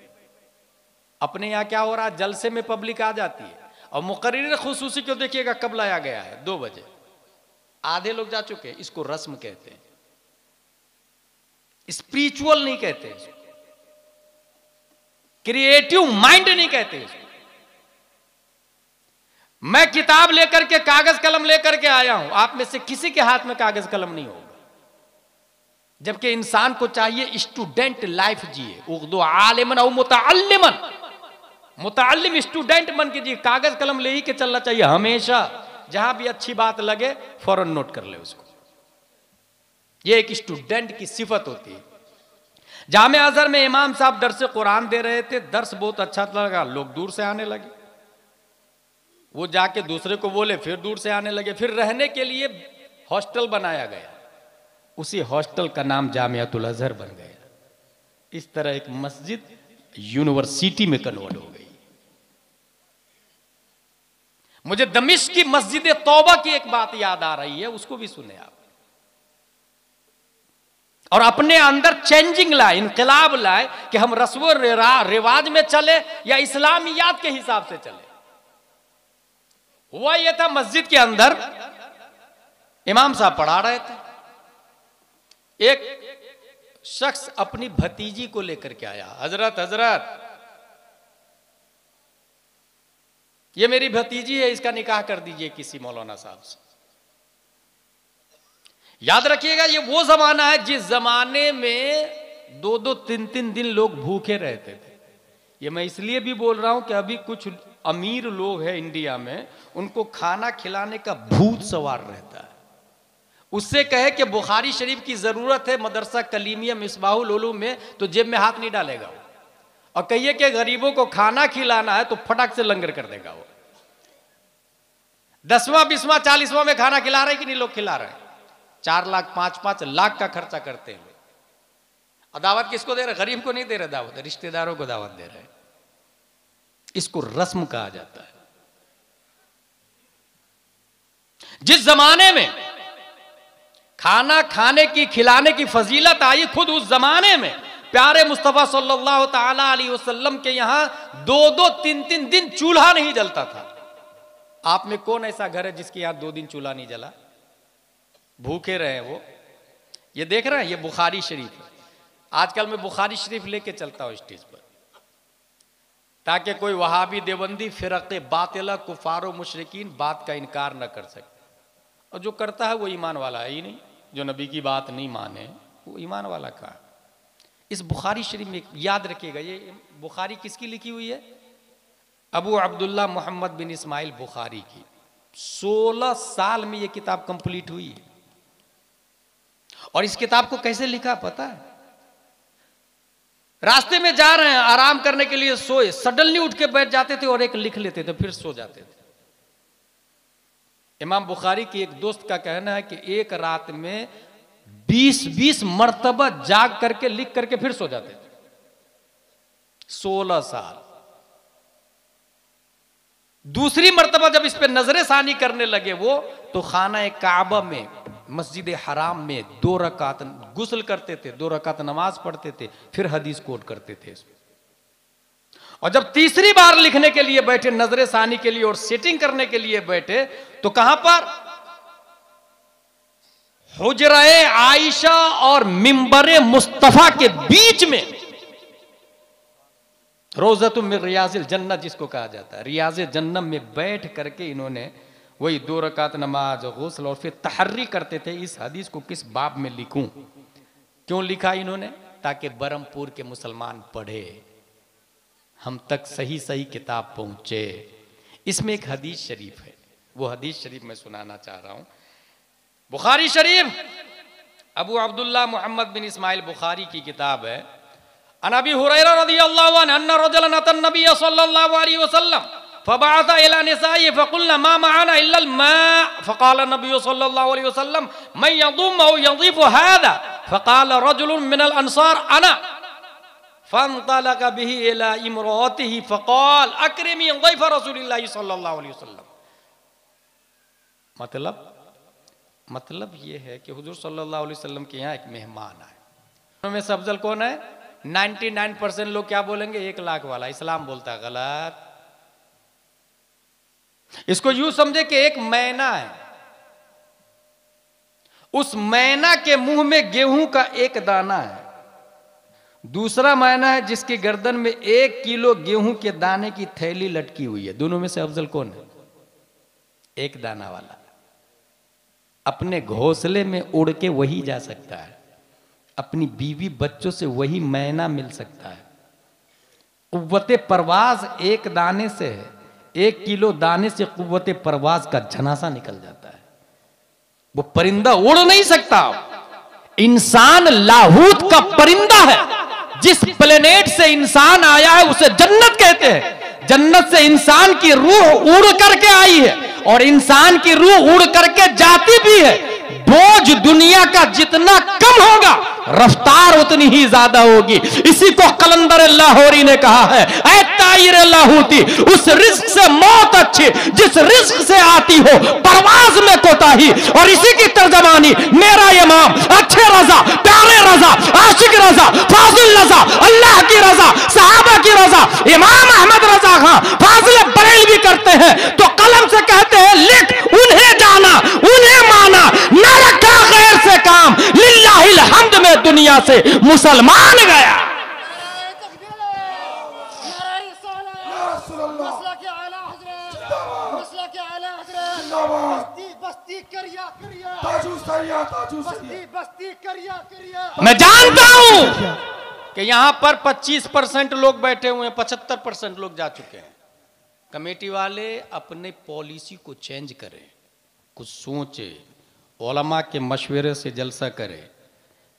अपने यहाँ क्या हो रहा है, जलसे में पब्लिक आ जाती है और मुकर्रिर खुसूसी को देखिएगा कब लाया गया है, 2 बजे, आधे लोग जा चुके हैं। इसको रस्म कहते हैं, स्पिरिचुअल नहीं कहते इसको, क्रिएटिव माइंड नहीं कहते इसको। मैं किताब लेकर के, कागज कलम लेकर के आया हूं, आप में से किसी के हाथ में कागज कलम नहीं होगा, जबकि इंसान को चाहिए स्टूडेंट लाइफ जिए। उर्दू आलिमन और मुतअल्लिमन, मुतअल्लिम स्टूडेंट बन के जी, कागज कलम ले ही के चलना चाहिए हमेशा। जहां भी अच्छी बात लगे फौरन नोट कर ले उसको। यह एक स्टूडेंट की सिफत होती है। जामे अजहर में इमाम साहब दर्स कुरान दे रहे थे, दर्स बहुत अच्छा लगा, लोग दूर से आने लगे। वो जाके दूसरे को बोले, फिर दूर से आने लगे। फिर रहने के लिए हॉस्टल बनाया गया, उसी हॉस्टल का नाम जामियातुल अजहर बन गया। इस तरह एक मस्जिद यूनिवर्सिटी में कन्वर्ट हो गई। मुझे दमिश्क की मस्जिद तौबा की एक बात याद आ रही है, उसको भी सुने आप। और अपने अंदर चेंजिंग लाए, इनकलाब लाए कि हम रस्म रिवाज में चले या इस्लामियात के हिसाब से चले। हुआ यह था, मस्जिद के अंदर इमाम साहब पढ़ा रहे थे, एक शख्स अपनी भतीजी को लेकर के आया। हजरत हजरत ये मेरी भतीजी है, इसका निकाह कर दीजिए किसी मौलाना साहब से। याद रखिएगा, ये वो जमाना है जिस जमाने में 2-2, 3-3 दिन लोग भूखे रहते थे। ये मैं इसलिए भी बोल रहा हूं कि अभी कुछ अमीर लोग हैं इंडिया में, उनको खाना खिलाने का भूत सवार रहता है। उससे कहे कि बुखारी शरीफ की जरूरत है मदरसा कलीमिया मिसबाहुल उलूम में, तो जेब में हाथ नहीं डालेगा वो। और कहिए कि गरीबों को खाना खिलाना है तो फटाक से लंगर कर देगा वो। 10वां 20वां 40वां में खाना खिला रहे कि नहीं लोग खिला रहे हैं। 4 लाख 5-5 लाख का खर्चा करते हैं। और दावत किसको दे रहे? गरीब को नहीं दे रहे दावत, रिश्तेदारों को दावत दे रहे हैं। इसको रस्म कहा जाता है। जिस जमाने में खाना खाने की, खिलाने की फजीलत आई खुद उस जमाने में। प्यारे मुस्तफ़ा सल्लल्लाहु ताला अलैहि वसल्लम के यहाँ 2-2, 3-3 दिन चूल्हा नहीं जलता था। आप में कौन ऐसा घर है जिसके यहाँ 2 दिन चूल्हा नहीं जला? भूखे रहे वो। ये देख रहे हैं, ये बुखारी शरीफ है। आजकल मैं बुखारी शरीफ लेके चलता हूँ स्टेज पर, ताकि कोई वहाबी देवबंदी फिरक़े बातिला कुफार मुशरिकीन बात का इनकार न कर सके। और जो करता है वो ईमान वाला है ही नहीं। जो नबी की बात नहीं माने वो ईमान वाला का। इस बुखारी शरीफ में याद रखिएगा, ये बुखारी किसकी लिखी हुई है? अबू अब्दुल्ला मोहम्मद बिन इस्माइल बुखारी की। 16 साल में ये किताब कंप्लीट हुई है। और इस किताब को कैसे लिखा पता है? रास्ते में जा रहे हैं, आराम करने के लिए सोए, सडनली उठ के बैठ जाते थे और एक लिख लेते थे, फिर सो जाते थे। इमाम बुखारी की एक दोस्त का कहना है कि एक रात में 20-20 मर्तबा जाग करके लिख करके फिर सो जाते थे। 16 साल। दूसरी मर्तबा जब इस पे नजरे सानी करने लगे वो, तो खाना काबा में, मस्जिद हराम में 2 रकात गुस्ल करते थे, 2 रकात नमाज पढ़ते थे, फिर हदीस कोट करते थे। और जब तीसरी बार लिखने के लिए बैठे, नजरे सानी के लिए और सेटिंग करने के लिए बैठे, तो कहां पर? हुजरा-ए आयशा और मिंबर मुस्तफा के बीच में, रोज़तुम मिन रियाज़िल जन्नत जिसको कहा जाता है, रियाज़े जन्नत में बैठ करके इन्होंने वही 2 रकात नमाज, गुस्ल और फिर तहर्री करते थे। इस हदीस को किस बाब में लिखूं? क्यों लिखा इन्होंने? ताकि बरमपुर के मुसलमान पढ़े, हम तक सही सही किताब पहुंचे। इसमें एक हदीस शरीफ है, वो हदीस शरीफ मैं सुनाना चाह रहा हूं। बुखारी शरीफ, अबू अब्दुल्ला मोहम्मद बिन इस्माइल बुखारी की किताब है। अन अबी हुरैरा रज़ियल्लाहु अन्हु अन्ना रजुलन अता नबी सल्लल्लाहु अलैहि वसल्लम फबअथ इला निसाई फक़ुलना मा मअना इल्ला अल-मा फक़ाल नबी सल्लल्लाहु अलैहि वसल्लम मन यदुम औ यज़ीफ हादा फक़ाल रजुलुन मिनल अंसार अना फंतलक बिही इला इमरातिही फक़ाल अक्रिमी ज़ैफ़ रसूलिल्लाहि सल्लल्लाहु अलैहि वसल्लम। मतलब ये है कि हुजूर सल्लल्लाहु अलैहि वसल्लम के यहाँ एक मेहमान आए। उनमें से अफजल कौन है? 99% लोग क्या बोलेंगे? 1 लाख वाला। इस्लाम बोलता है गलत। इसको यूं समझे कि एक मैना है, उस मैना के मुंह में गेहूं का एक दाना है। दूसरा मैना है जिसकी गर्दन में 1 किलो गेहूं के दाने की थैली लटकी हुई है। दोनों में से अफजल कौन है? 1 दाना वाला। अपने घोंसले में उड़ के वही जा सकता है, अपनी बीवी बच्चों से वही मैना मिल सकता है। कुव्वते परवाज 1 दाने से है, 1 किलो दाने से कुव्वते परवाज का झनासा निकल जाता है। वो परिंदा उड़ नहीं सकता। इंसान लाहूत का परिंदा है। जिस प्लेनेट से इंसान आया है उसे जन्नत कहते हैं। जन्नत से इंसान की रूह उड़ करके आई है और इंसान की रूह उड़ करके जाती भी है। बोझ दुनिया का जितना कम होगा, रफ्तार उतनी ही ज्यादा होगी। इसी को कलंदर लाहौरी ने कहा है, ऐ ताइर लाहौती, उस रिस्क से मौत अच्छी जिस रिस्क से आती हो परवाज में कोताही। और इसी की तर्जमानी मेरा इमाम अच्छे रजा, प्यारे रजा, आशिक रजा, फाजिल रजा, अल्लाह की रजा, सहाबा की रजा, इमाम अहमद रजा खां फाजिल बरेलवी करते हैं। तो कलम से कहते हैं लिख, उन्हें जाना, उन्हें माना, न रखा गैर से काम, लिल्लाहिल हम्द में दुनिया से मुसलमान गया। मैं जानता हूं कि यहां पर 25% लोग बैठे हुए हैं, 75% लोग जा चुके हैं। कमेटी वाले अपने पॉलिसी को चेंज करें, कुछ सोचे, उलमा के मशवरे से जलसा करें।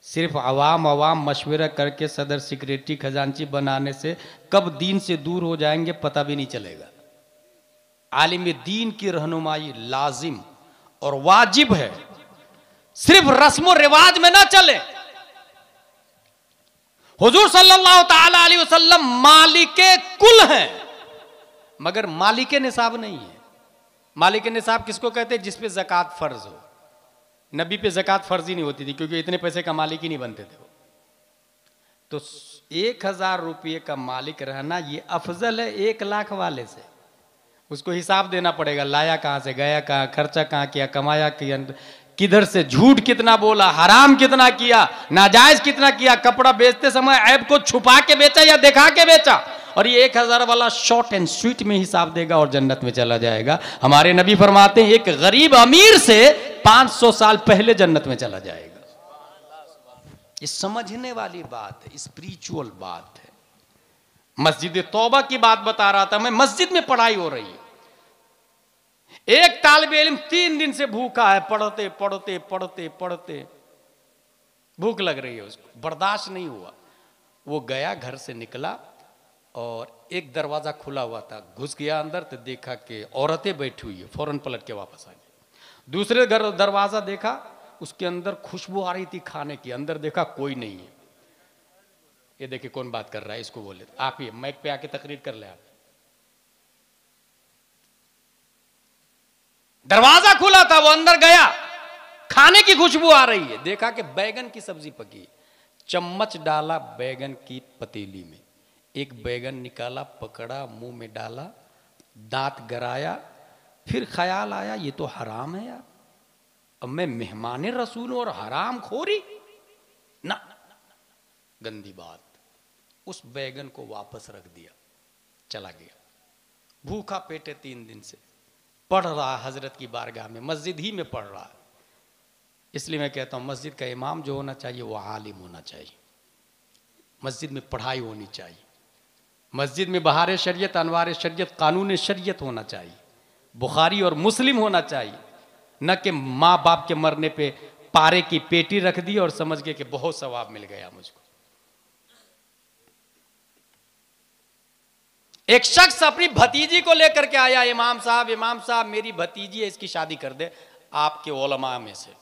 सिर्फ अवाम मशवरा करके सदर सेक्रेटरी खजांची बनाने से कब दीन से दूर हो जाएंगे पता भी नहीं चलेगा। आलिम दीन की रहनुमाई लाजिम और वाजिब है। सिर्फ रस्म और रिवाज में ना चले। हुजूर सल्लल्लाहु ताला अलैहि वसल्लम मालिके कुल हैं, मगर मालिके निसाब नहीं है। मालिके निसाब किसको कहते हैं? जिस पे ज़कात फर्ज हो। नबी पे ज़कात फर्ज ही नहीं होती थी, क्योंकि इतने पैसे का मालिक ही नहीं बनते थे वो। तो 1000 रुपये का मालिक रहना ये अफजल है 1 लाख वाले से। उसको हिसाब देना पड़ेगा, लाया कहाँ से, गया कहाँ, खर्चा कहाँ किया, कमाया किधर से, झूठ कितना बोला, हराम कितना किया, नाजायज कितना किया, कपड़ा बेचते समय ऐब को छुपा के बेचा या दिखा के बेचा। और ये 1000 वाला शॉर्ट एंड स्वीट में हिसाब देगा और जन्नत में चला जाएगा। हमारे नबी फरमाते हैं एक गरीब अमीर से 500 साल पहले जन्नत में चला जाएगा। ये समझने वाली बात है, स्पिरिचुअल बात है। मस्जिद तौबा की बात बता रहा था मैं, मस्जिद में पढ़ाई हो रही है, एक तालिबे इल्म 3 दिन से भूखा है, पढ़ते पढ़ते पढ़ते पढ़ते भूख लग रही है उसको, बर्दाश्त नहीं हुआ। वो गया, घर से निकला और एक दरवाजा खुला हुआ था, घुस गया अंदर तो देखा कि औरतें बैठी हुई है, फौरन पलट के वापस आ गई। दूसरे दरवाजा देखा, उसके अंदर खुशबू आ रही थी खाने की, अंदर देखा कोई नहीं है। ये देखिए कौन बात कर रहा है, इसको बोले आप ही माइक पे आके तकरीर कर ले आप। दरवाजा खुला था, वो अंदर गया, खाने की खुशबू आ रही है, देखा कि बैगन की सब्जी पकी, चम्मच डाला बैगन की पतीली में, एक बैगन निकाला, पकड़ा, मुंह में डाला, दांत गराया, फिर ख्याल आया ये तो हराम है यार, अब मैं मेहमान रसूल और हराम खोरी ना, गंदी बात। उस बैगन को वापस रख दिया, चला गया। भूखा पेटे 3 दिन से पढ़ रहा हजरत की बारगाह में, मस्जिद ही में पढ़ रहा है। इसलिए मैं कहता हूं मस्जिद का इमाम जो होना चाहिए वो आलिम होना चाहिए, मस्जिद में पढ़ाई होनी चाहिए, मस्जिद में बहार शरीयत, अनवार शरीयत, कानून शरीयत होना चाहिए, बुखारी और मुस्लिम होना चाहिए, न कि माँ बाप के मरने पे पारे की पेटी रख दी और समझ गए कि बहुत सवाब मिल गया मुझको। एक शख्स अपनी भतीजी को लेकर के आया, इमाम साहब मेरी भतीजी है, इसकी शादी कर दे आपके उलमा में से।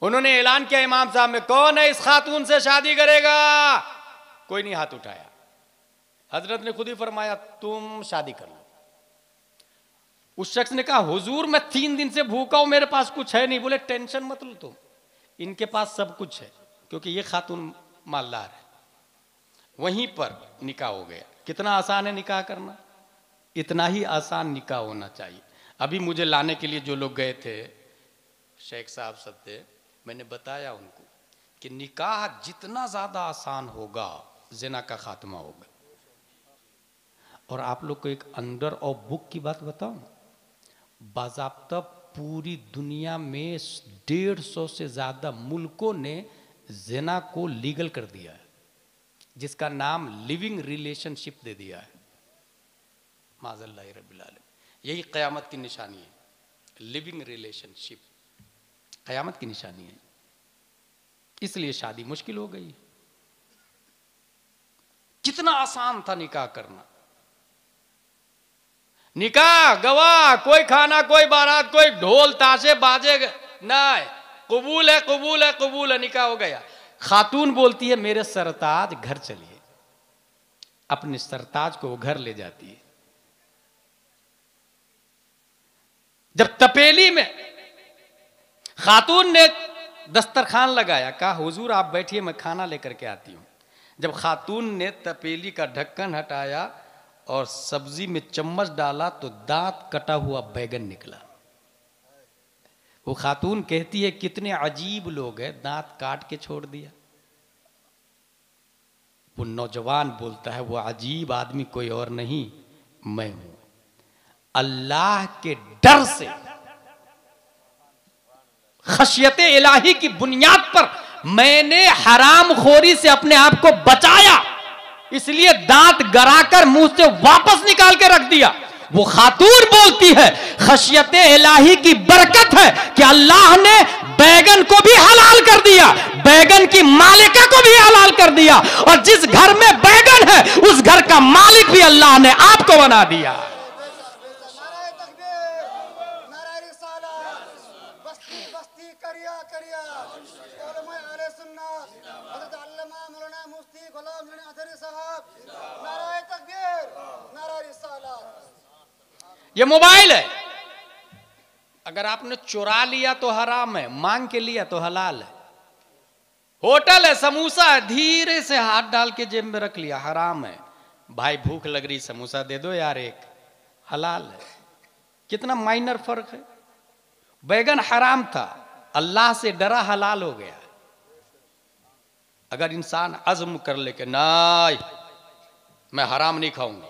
उन्होंने ऐलान किया इमाम साहब में, कौन है इस खातून से शादी करेगा? कोई नहीं हाथ उठाया। हजरत ने खुद ही फरमाया तुम शादी कर लो। उस शख्स ने कहा हुजूर मैं 3 दिन से भूखा हूं, मेरे पास कुछ है नहीं। बोले टेंशन मत लो तुम, इनके पास सब कुछ है, क्योंकि ये खातून मालदार है। वहीं पर निकाह हो गया। कितना आसान है निकाह करना, इतना ही आसान निकाह होना चाहिए। अभी मुझे लाने के लिए जो लोग गए थे, शेख साहब सब थे, मैंने बताया उनको कि निकाह जितना ज्यादा आसान होगा ज़िना का खात्मा होगा। और आप लोग को एक अंडर और बुक की बात बताऊं, बाज़ाब्ता पूरी दुनिया में 150 से ज्यादा मुल्कों ने ज़िना को लीगल कर दिया है, जिसका नाम लिविंग रिलेशनशिप दे दिया है। माज़ल्लाह रब्बिल आलमीन, यही क़यामत की निशानी है, लिविंग रिलेशनशिप क़यामत की निशानी है। इसलिए शादी मुश्किल हो गई। कितना आसान था निकाह करना, निकाह गवाह, कोई खाना, कोई बारात, कोई ढोल ताशे बाजे नहीं, कबूल है कबूल है कबूल है, निकाह हो गया। खातून बोलती है मेरे सरताज घर चलिए, अपने सरताज को वो घर ले जाती है। जब तपेली में खातून ने दस्तरखान लगाया, कहा हुजूर आप बैठिए मैं खाना लेकर के आती हूं। जब खातून ने तपेली का ढक्कन हटाया और सब्जी में चम्मच डाला तो दांत कटा हुआ बैगन निकला। वो खातून कहती है कितने अजीब लोग हैं, दांत काट के छोड़ दिया। वो नौजवान बोलता है वो अजीब आदमी कोई और नहीं मैं हूं। अल्लाह के डर से, खशियत इलाही की बुनियाद पर मैंने हराम खोरी से अपने आप को बचाया, इसलिए दांत गराकर मुंह से वापस निकाल के रख दिया। वो खातून बोलती है खशियत इलाही की बरकत है कि अल्लाह ने बैगन को भी हलाल कर दिया, बैगन की मालिका को भी हलाल कर दिया, और जिस घर में बैगन है उस घर का मालिक भी अल्लाह ने आपको बना दिया। ये मोबाइल है, अगर आपने चुरा लिया तो हराम है, मांग के लिया तो हलाल है। होटल है, समोसा है, धीरे से हाथ डाल के जेब में रख लिया, हराम है। भाई भूख लग रही, समोसा दे दो यार एक, हलाल है। कितना माइनर फर्क है। बैगन हराम था, अल्लाह से डरा, हलाल हो गया। अगर इंसान अज़्म कर ले कि नहीं मैं हराम नहीं खाऊंगा,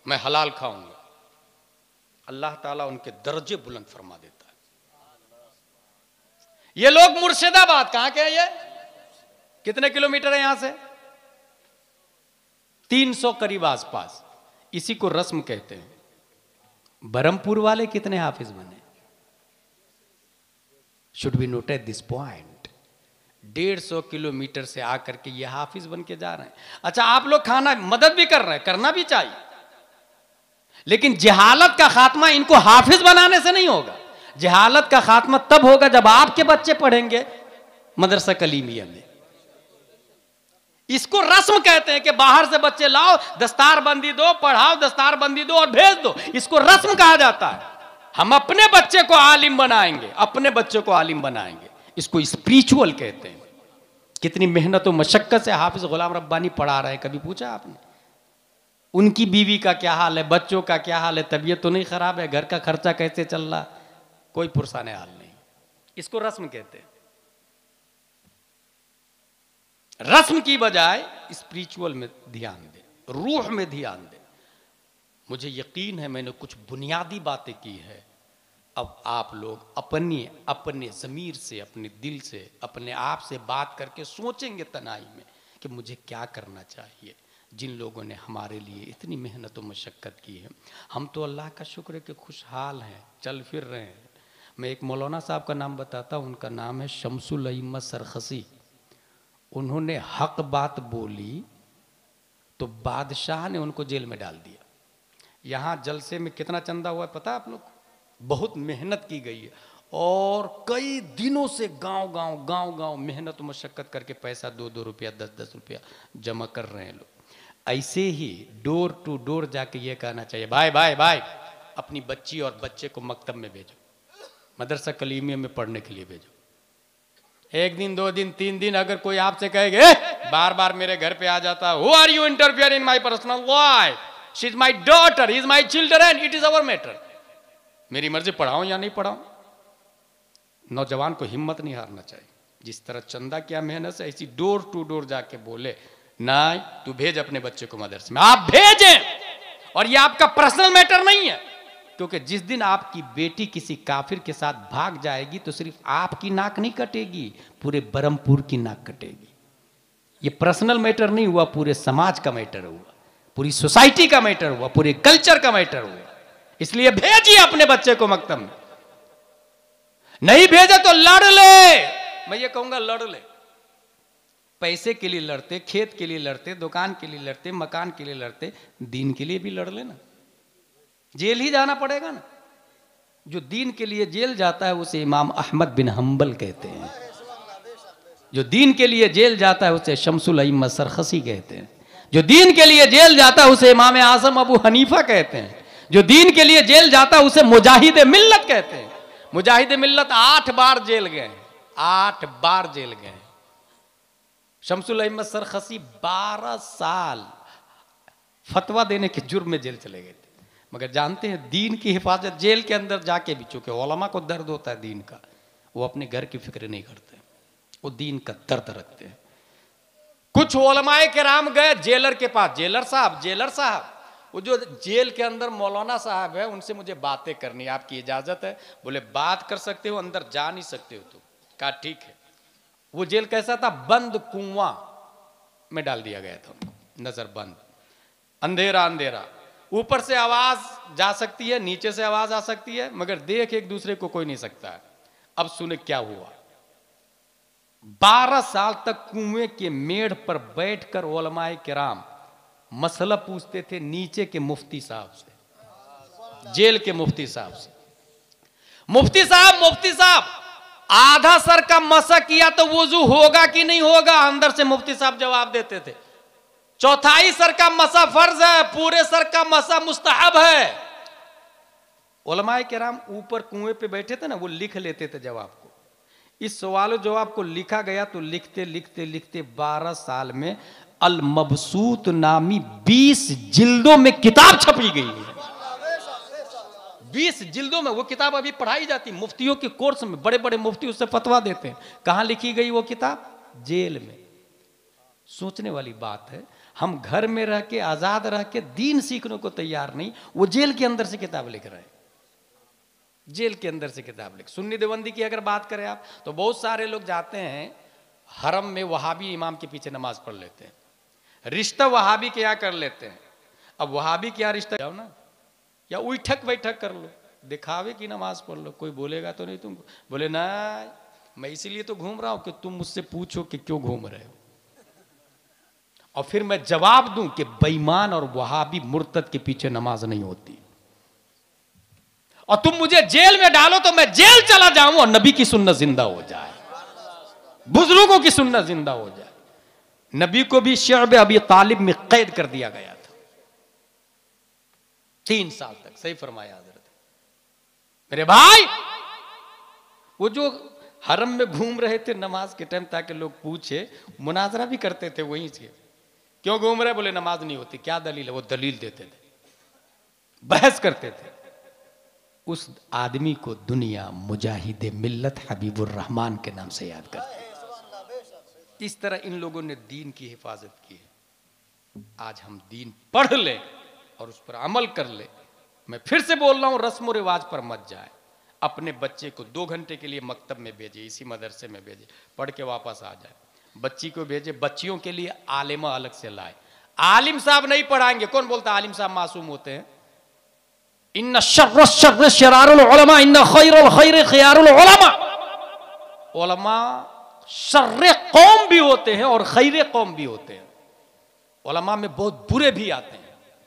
मैं हलाल खाऊंगा, अल्लाह ताला उनके दर्जे बुलंद फरमा देता है। ये लोग मुर्शिदाबाद कहां के हैं? ये कितने किलोमीटर है यहां से? 300 करीब आसपास। इसी को रस्म कहते हैं। बरहमपुर वाले कितने हाफिज बने? Should be noted this point. 150 kilometre से आकर के ये हाफिज बन के जा रहे हैं। अच्छा, आप लोग खाना मदद भी कर रहे हैं, करना भी चाहिए, लेकिन जहालत का खात्मा इनको हाफिज बनाने से नहीं होगा। जहालत का खात्मा तब होगा जब आपके बच्चे पढ़ेंगे मदरसा कलीमिया में। इसको रस्म कहते हैं कि बाहर से बच्चे लाओ, दस्तार बंदी दो, पढ़ाओ, दस्तार बंदी दो और भेज दो। इसको रस्म कहा जाता है। हम अपने बच्चे को आलिम बनाएंगे, अपने बच्चे को आलिम बनाएंगे। इसको स्पिरिचुअल कहते हैं। कितनी मेहनत और मशक्कत से हाफिज गुलाम रब्बानी पढ़ा रहे हैं, कभी पूछा आपने? उनकी बीवी का क्या हाल है, बच्चों का क्या हाल है, तबीयत तो नहीं खराब है, घर का खर्चा कैसे चल रहा? कोई पुरसाने हाल नहीं। इसको रस्म कहते हैं। रस्म की बजाय स्पिरिचुअल में ध्यान दे, रूह में ध्यान दे। मुझे यकीन है मैंने कुछ बुनियादी बातें की है। अब आप लोग अपने ज़मीर से, अपने दिल से, अपने आप से बात करके सोचेंगे तनाई में कि मुझे क्या करना चाहिए। जिन लोगों ने हमारे लिए इतनी मेहनत और मशक्क़त की है, हम तो अल्लाह का शुक्र है कि खुशहाल हैं, चल फिर रहे हैं। मैं एक मौलाना साहब का नाम बताता हूँ, उनका नाम है शमसुल अइम्मत सरखसी। उन्होंने हक बात बोली तो बादशाह ने उनको जेल में डाल दिया। यहाँ जलसे में कितना चंदा हुआ पता है आप लोग? बहुत मेहनत की गई है और कई दिनों से गांव मेहनत मशक्कत करके पैसा 2-2 रुपया 10-10 रुपया जमा कर रहे हैं लोग। ऐसे ही डोर टू डोर जाके ये कहना चाहिए, भाई भाई भाई अपनी बच्ची और बच्चे को मकतब में भेजो, मदरसा कलीमिया में पढ़ने के लिए भेजो। 1 दिन 2 दिन 3 दिन अगर कोई आपसे कहेगा बार बार मेरे घर पे आ जाता, who are you interfere in my personal life, she is my daughter, he is my children, it is our matter. मेरी मर्जी पढ़ाऊं या नहीं पढ़ाऊं। नौजवान को हिम्मत नहीं हारना चाहिए। जिस तरह चंदा किया मेहनत से, ऐसी डोर टू डोर जाके बोले नहीं तू भेज अपने बच्चे को मदरसे में, आप भेजें। और ये आपका पर्सनल मैटर नहीं है, क्योंकि जिस दिन आपकी बेटी किसी काफिर के साथ भाग जाएगी तो सिर्फ आपकी नाक नहीं कटेगी, पूरे बरहमपुर की नाक कटेगी। ये पर्सनल मैटर नहीं हुआ, पूरे समाज का मैटर हुआ, पूरी सोसाइटी का मैटर हुआ, पूरे कल्चर का मैटर हुआ। इसलिए भेजिए अपने बच्चे को मकतब में। नहीं भेजे तो लड़ ले, मैं ये कहूंगा लड़ ले। पैसे के लिए लड़ते, खेत के लिए लड़ते, दुकान के लिए लड़ते, मकान के लिए लड़ते, दीन के लिए भी लड़ लेना। जेल ही जाना पड़ेगा ना। जो दीन के लिए जेल जाता है उसे इमाम अहमद बिन हंबल कहते हैं। जो दीन के लिए जेल जाता है उसे शमसुल अइम्मत सरखसी कहते हैं। जो दीन के लिए जेल जाता है उसे इमाम आज़म अबू हनीफा कहते हैं। जो दीन के लिए जेल जाता है उसे मुजाहिद मिल्लत कहते हैं। मुजाहिद मिल्लत 8 बार जेल गए, 8 बार जेल गए। शमसुल अइम्मत सरखसी 12 साल फतवा देने के जुर्म में जेल चले गए थे। मगर जानते हैं दीन की हिफाजत जेल के अंदर जाके भी, चूंकि उलमा को दर्द होता है दीन का, वो अपने घर की फिक्र नहीं करते, वो दीन का दर्द रखते हैं। कुछ उलमाए किराम गए जेलर के पास, जेलर साहब वो जो जेल के अंदर मौलाना साहब है उनसे मुझे बातें करनी, आपकी इजाजत है? बोले बात कर सकते हो, अंदर जा नहीं सकते हो। तो कहा ठीक है। वो जेल कैसा था? बंद कुआं में डाल दिया गया था उनको, नजर बंद, अंधेरा अंधेरा। ऊपर से आवाज जा सकती है, नीचे से आवाज आ सकती है, मगर देख एक दूसरे को कोई नहीं सकता है। अब सुने क्या हुआ। 12 साल तक कुएं के मेड़ पर बैठकर उलमाए किराम मसला पूछते थे नीचे के मुफ्ती साहब से, जेल के मुफ्ती साहब से। मुफ्ती साहब आधा सर का मसा किया तो वुजू होगा कि नहीं होगा, अंदर से मुफ्ती साहब जवाब देते थे। चौथाई सर का मसा फर्ज है, पूरे सर का मसा मुस्तहब है। उलमाए किराम ऊपर कुएं पे बैठे थे ना, वो लिख लेते थे जवाब को। इस सवाल जवाब को लिखा गया तो लिखते लिखते लिखते 12 साल में अल मबसूत नामी 20 जिल्दों में किताब छपी गई है। 20 जिल्दों में वो किताब अभी पढ़ाई जाती, मुफ्तियों के कोर्स में बड़े बड़े मुफ्ती उससे फतवा देते हैं। कहां लिखी गई वो किताब? जेल में। सोचने वाली बात है, हम घर में रह के आजाद रह के दीन सीखने को तैयार नहीं, वो जेल के अंदर से किताब लिख रहे हैं। जेल के अंदर से किताब लिख। सुन्नी देवबंदी की अगर बात करें आप, तो बहुत सारे लोग जाते हैं हरम में, वहाबी इमाम के पीछे नमाज पढ़ लेते हैं, रिश्ता वहाबी के यहाँ कर लेते हैं। अब वहाबी क्या रिश्ता जाओ ना, या उठक बैठक कर लो, दिखावे की नमाज पढ़ लो, कोई बोलेगा तो नहीं तुमको। बोले ना, मैं इसीलिए तो घूम रहा हूं कि तुम मुझसे पूछो कि क्यों घूम रहे हो, और फिर मैं जवाब दूं कि बेईमान और वहाबी मुर्तद के पीछे नमाज नहीं होती। और तुम मुझे जेल में डालो तो मैं जेल चला जाऊं और नबी की सुन्नत जिंदा हो जाए, बुजुर्गों की सुन्नत जिंदा हो जाए। नबी को भी शअब अबी तालिब में कैद कर दिया गया था 3 साल तक। सही फरमाया हजरत। मेरे भाई, वो जो हरम में घूम रहे थे नमाज के टाइम, ताकि लोग पूछे, मुनाजरा भी करते थे वहीं से, क्यों घूम रहे? बोले नमाज नहीं होती। क्या दलील है? वो दलील देते थे, बहस करते थे। उस आदमी को दुनिया मुजाहिद मिल्लत हबीबुर रहमान के नाम से याद करती है। इस तरह इन लोगों ने दीन की हिफाजत की है। आज हम दीन पढ़ ले और उस पर अमल कर ले। मैं फिर से बोल रहा हूं, रस्म और रिवाज पर मत जाए। अपने बच्चे को 2 घंटे के लिए मकतब में भेजे, इसी मदरसे में भेजे, पढ़ के वापस आ जाए। बच्ची को भेजे, बच्चियों के लिए आलिमा अलग से लाए। आलिम साहब नहीं पढ़ाएंगे। कौन बोलता आलिम साहब मासूम होते हैं? इन्ना शर्र शर्र शरारुल उलमा इन्ना खैरुल खैर खियारुल उलमा। उलमा शर्रे कौम भी होते हैं और खैरे कौम भी होते हैं। उलमा में बहुत बुरे भी आते हैं।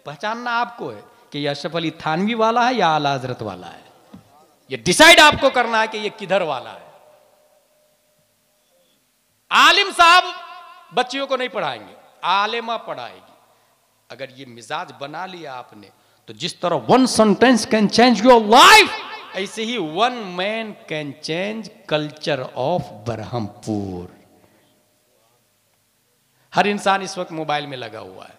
पहचानना आपको है कि यह अशरफ अली थानवी वाला है या आला हजरत वाला है। ये डिसाइड आपको करना है कि ये किधर वाला है। आलिम साहब बच्चियों को नहीं पढ़ाएंगे, आलिमा पढ़ाएगी। अगर ये मिजाज बना लिया आपने, तो जिस तरह 1 sentence can change your life, ऐसे ही 1 man can change culture of Berhampur. हर इंसान इस वक्त मोबाइल में लगा हुआ है।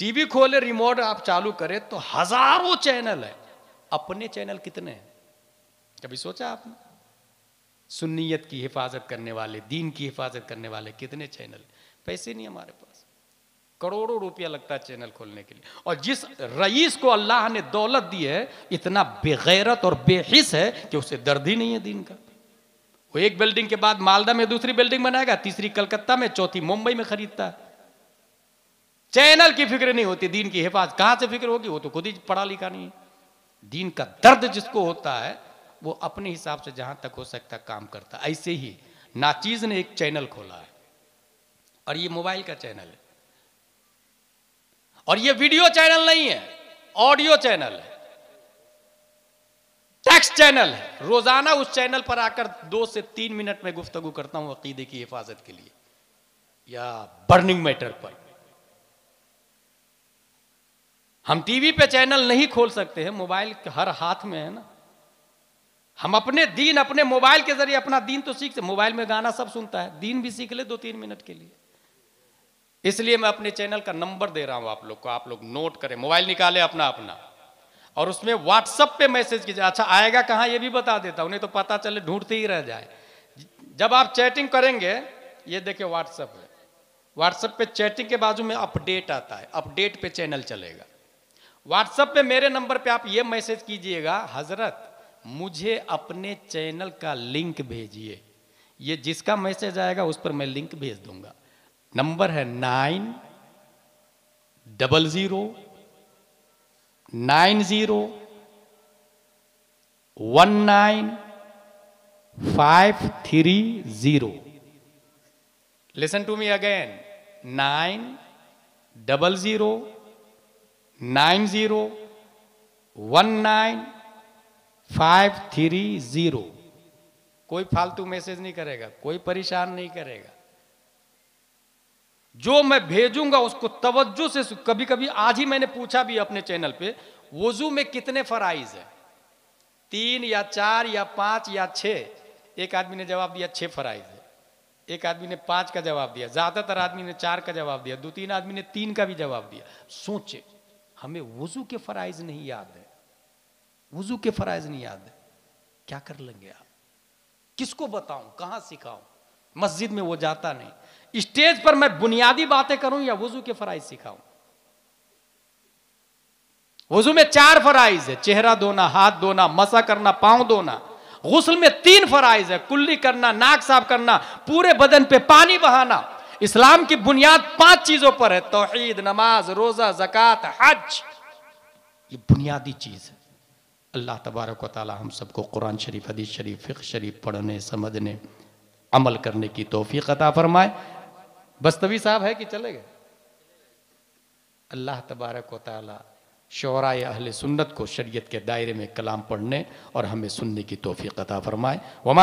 टीवी खोले, रिमोट आप चालू करें तो हजारों चैनल है। अपने चैनल कितने हैं? कभी सोचा आपने? सुन्नियत की हिफाजत करने वाले, दीन की हिफाजत करने वाले कितने चैनल? पैसे नहीं हमारे पास, करोड़ों रुपया लगता है चैनल खोलने के लिए। और जिस रईस को अल्लाह ने दौलत दी है, इतना बेगैरत और बेहिस है कि उसे दर्द ही नहीं है दीन का। वो एक बिल्डिंग के बाद मालदा में दूसरी बिल्डिंग बनाएगा, तीसरी कलकत्ता में, चौथी मुंबई में खरीदता है। चैनल की फिक्र नहीं होती, दीन की हिफाजत कहां से फिक्र होगी? वो तो खुद ही पढ़ा लिखा नहीं है। दीन का दर्द जिसको होता है, वो अपने हिसाब से जहां तक हो सकता काम करता है। ऐसे ही नाचीज ने एक चैनल खोला है, और ये मोबाइल का चैनल है, और ये वीडियो चैनल नहीं है, ऑडियो चैनल है, टेक्स्ट चैनल है। रोजाना उस चैनल पर आकर 2 से 3 मिनट में गुफ्तगू करता हूं अकीदे की हिफाजत के लिए या बर्निंग मैटर पर। हम टीवी पे चैनल नहीं खोल सकते हैं, मोबाइल हर हाथ में है ना। हम अपने दीन अपने मोबाइल के जरिए अपना दीन तो सीख सकते। मोबाइल में गाना सब सुनता है, दीन भी सीख ले 2-3 मिनट के लिए। इसलिए मैं अपने चैनल का नंबर दे रहा हूं आप लोग को, आप लोग नोट करें, मोबाइल निकाले अपना अपना, और उसमें व्हाट्सएप पे मैसेज कीजिए। अच्छा, आएगा कहां ये भी बता देता हूं, नहीं तो पता चले ढूंढते ही रह जाए। जब आप चैटिंग करेंगे, ये देखिए व्हाट्सएप है, व्हाट्सएप पे चैटिंग के बाजू में अपडेट आता है, अपडेट पे चैनल चलेगा। व्हाट्सएप पे मेरे नंबर पे आप ये मैसेज कीजिएगा, हजरत मुझे अपने चैनल का लिंक भेजिए। ये जिसका मैसेज आएगा उस पर मैं लिंक भेज दूंगा। नंबर है 900901950। Listen to me again, 900901950। कोई फालतू मैसेज नहीं करेगा, कोई परेशान नहीं करेगा। जो मैं भेजूंगा उसको तवज्जो से, कभी कभी आज ही मैंने पूछा भी अपने चैनल पे, वजू में कितने फराइज है? 3 या 4 या 5 या 6? एक आदमी ने जवाब दिया 6 फराइज है, एक आदमी ने 5 का जवाब दिया, ज्यादातर आदमी ने 4 का जवाब दिया, 2-3 आदमी ने 3 का भी जवाब दिया। सोचे, हमें वजू के फराइज नहीं याद है, वजू के फराइज नहीं याद है, क्या कर लेंगे आप? किसको बताऊं, कहां सिखाऊं? मस्जिद में वो जाता नहीं, स्टेज पर मैं बुनियादी बातें करूं या वजू के फराइज सिखाऊं? वजू में 4 फराइज है, चेहरा धोना, हाथ धोना, मसा करना, पांव धोना। गुस्ल में 3 फराइज है, कुल्ली करना, नाक साफ करना, पूरे बदन पे पानी बहाना। इस्लाम की बुनियाद 5 चीजों पर है, तौहीद, नमाज, रोजा, ज़कात, हज। ये बुनियादी चीज है। अल्लाह तबारक व तआला हम सबको कुरान शरीफ, हदीस शरीफ, फिक़्ह शरीफ पढ़ने, समझने, अमल करने की तौफीक अता फरमाए। बस्तवी साहब है कि चले गए? अल्लाह तबारक व तआला शोराए अहले सुन्नत को शरीयत के दायरे में कलाम पढ़ने और हमें सुनने की तौफीक अता फरमाए। वमा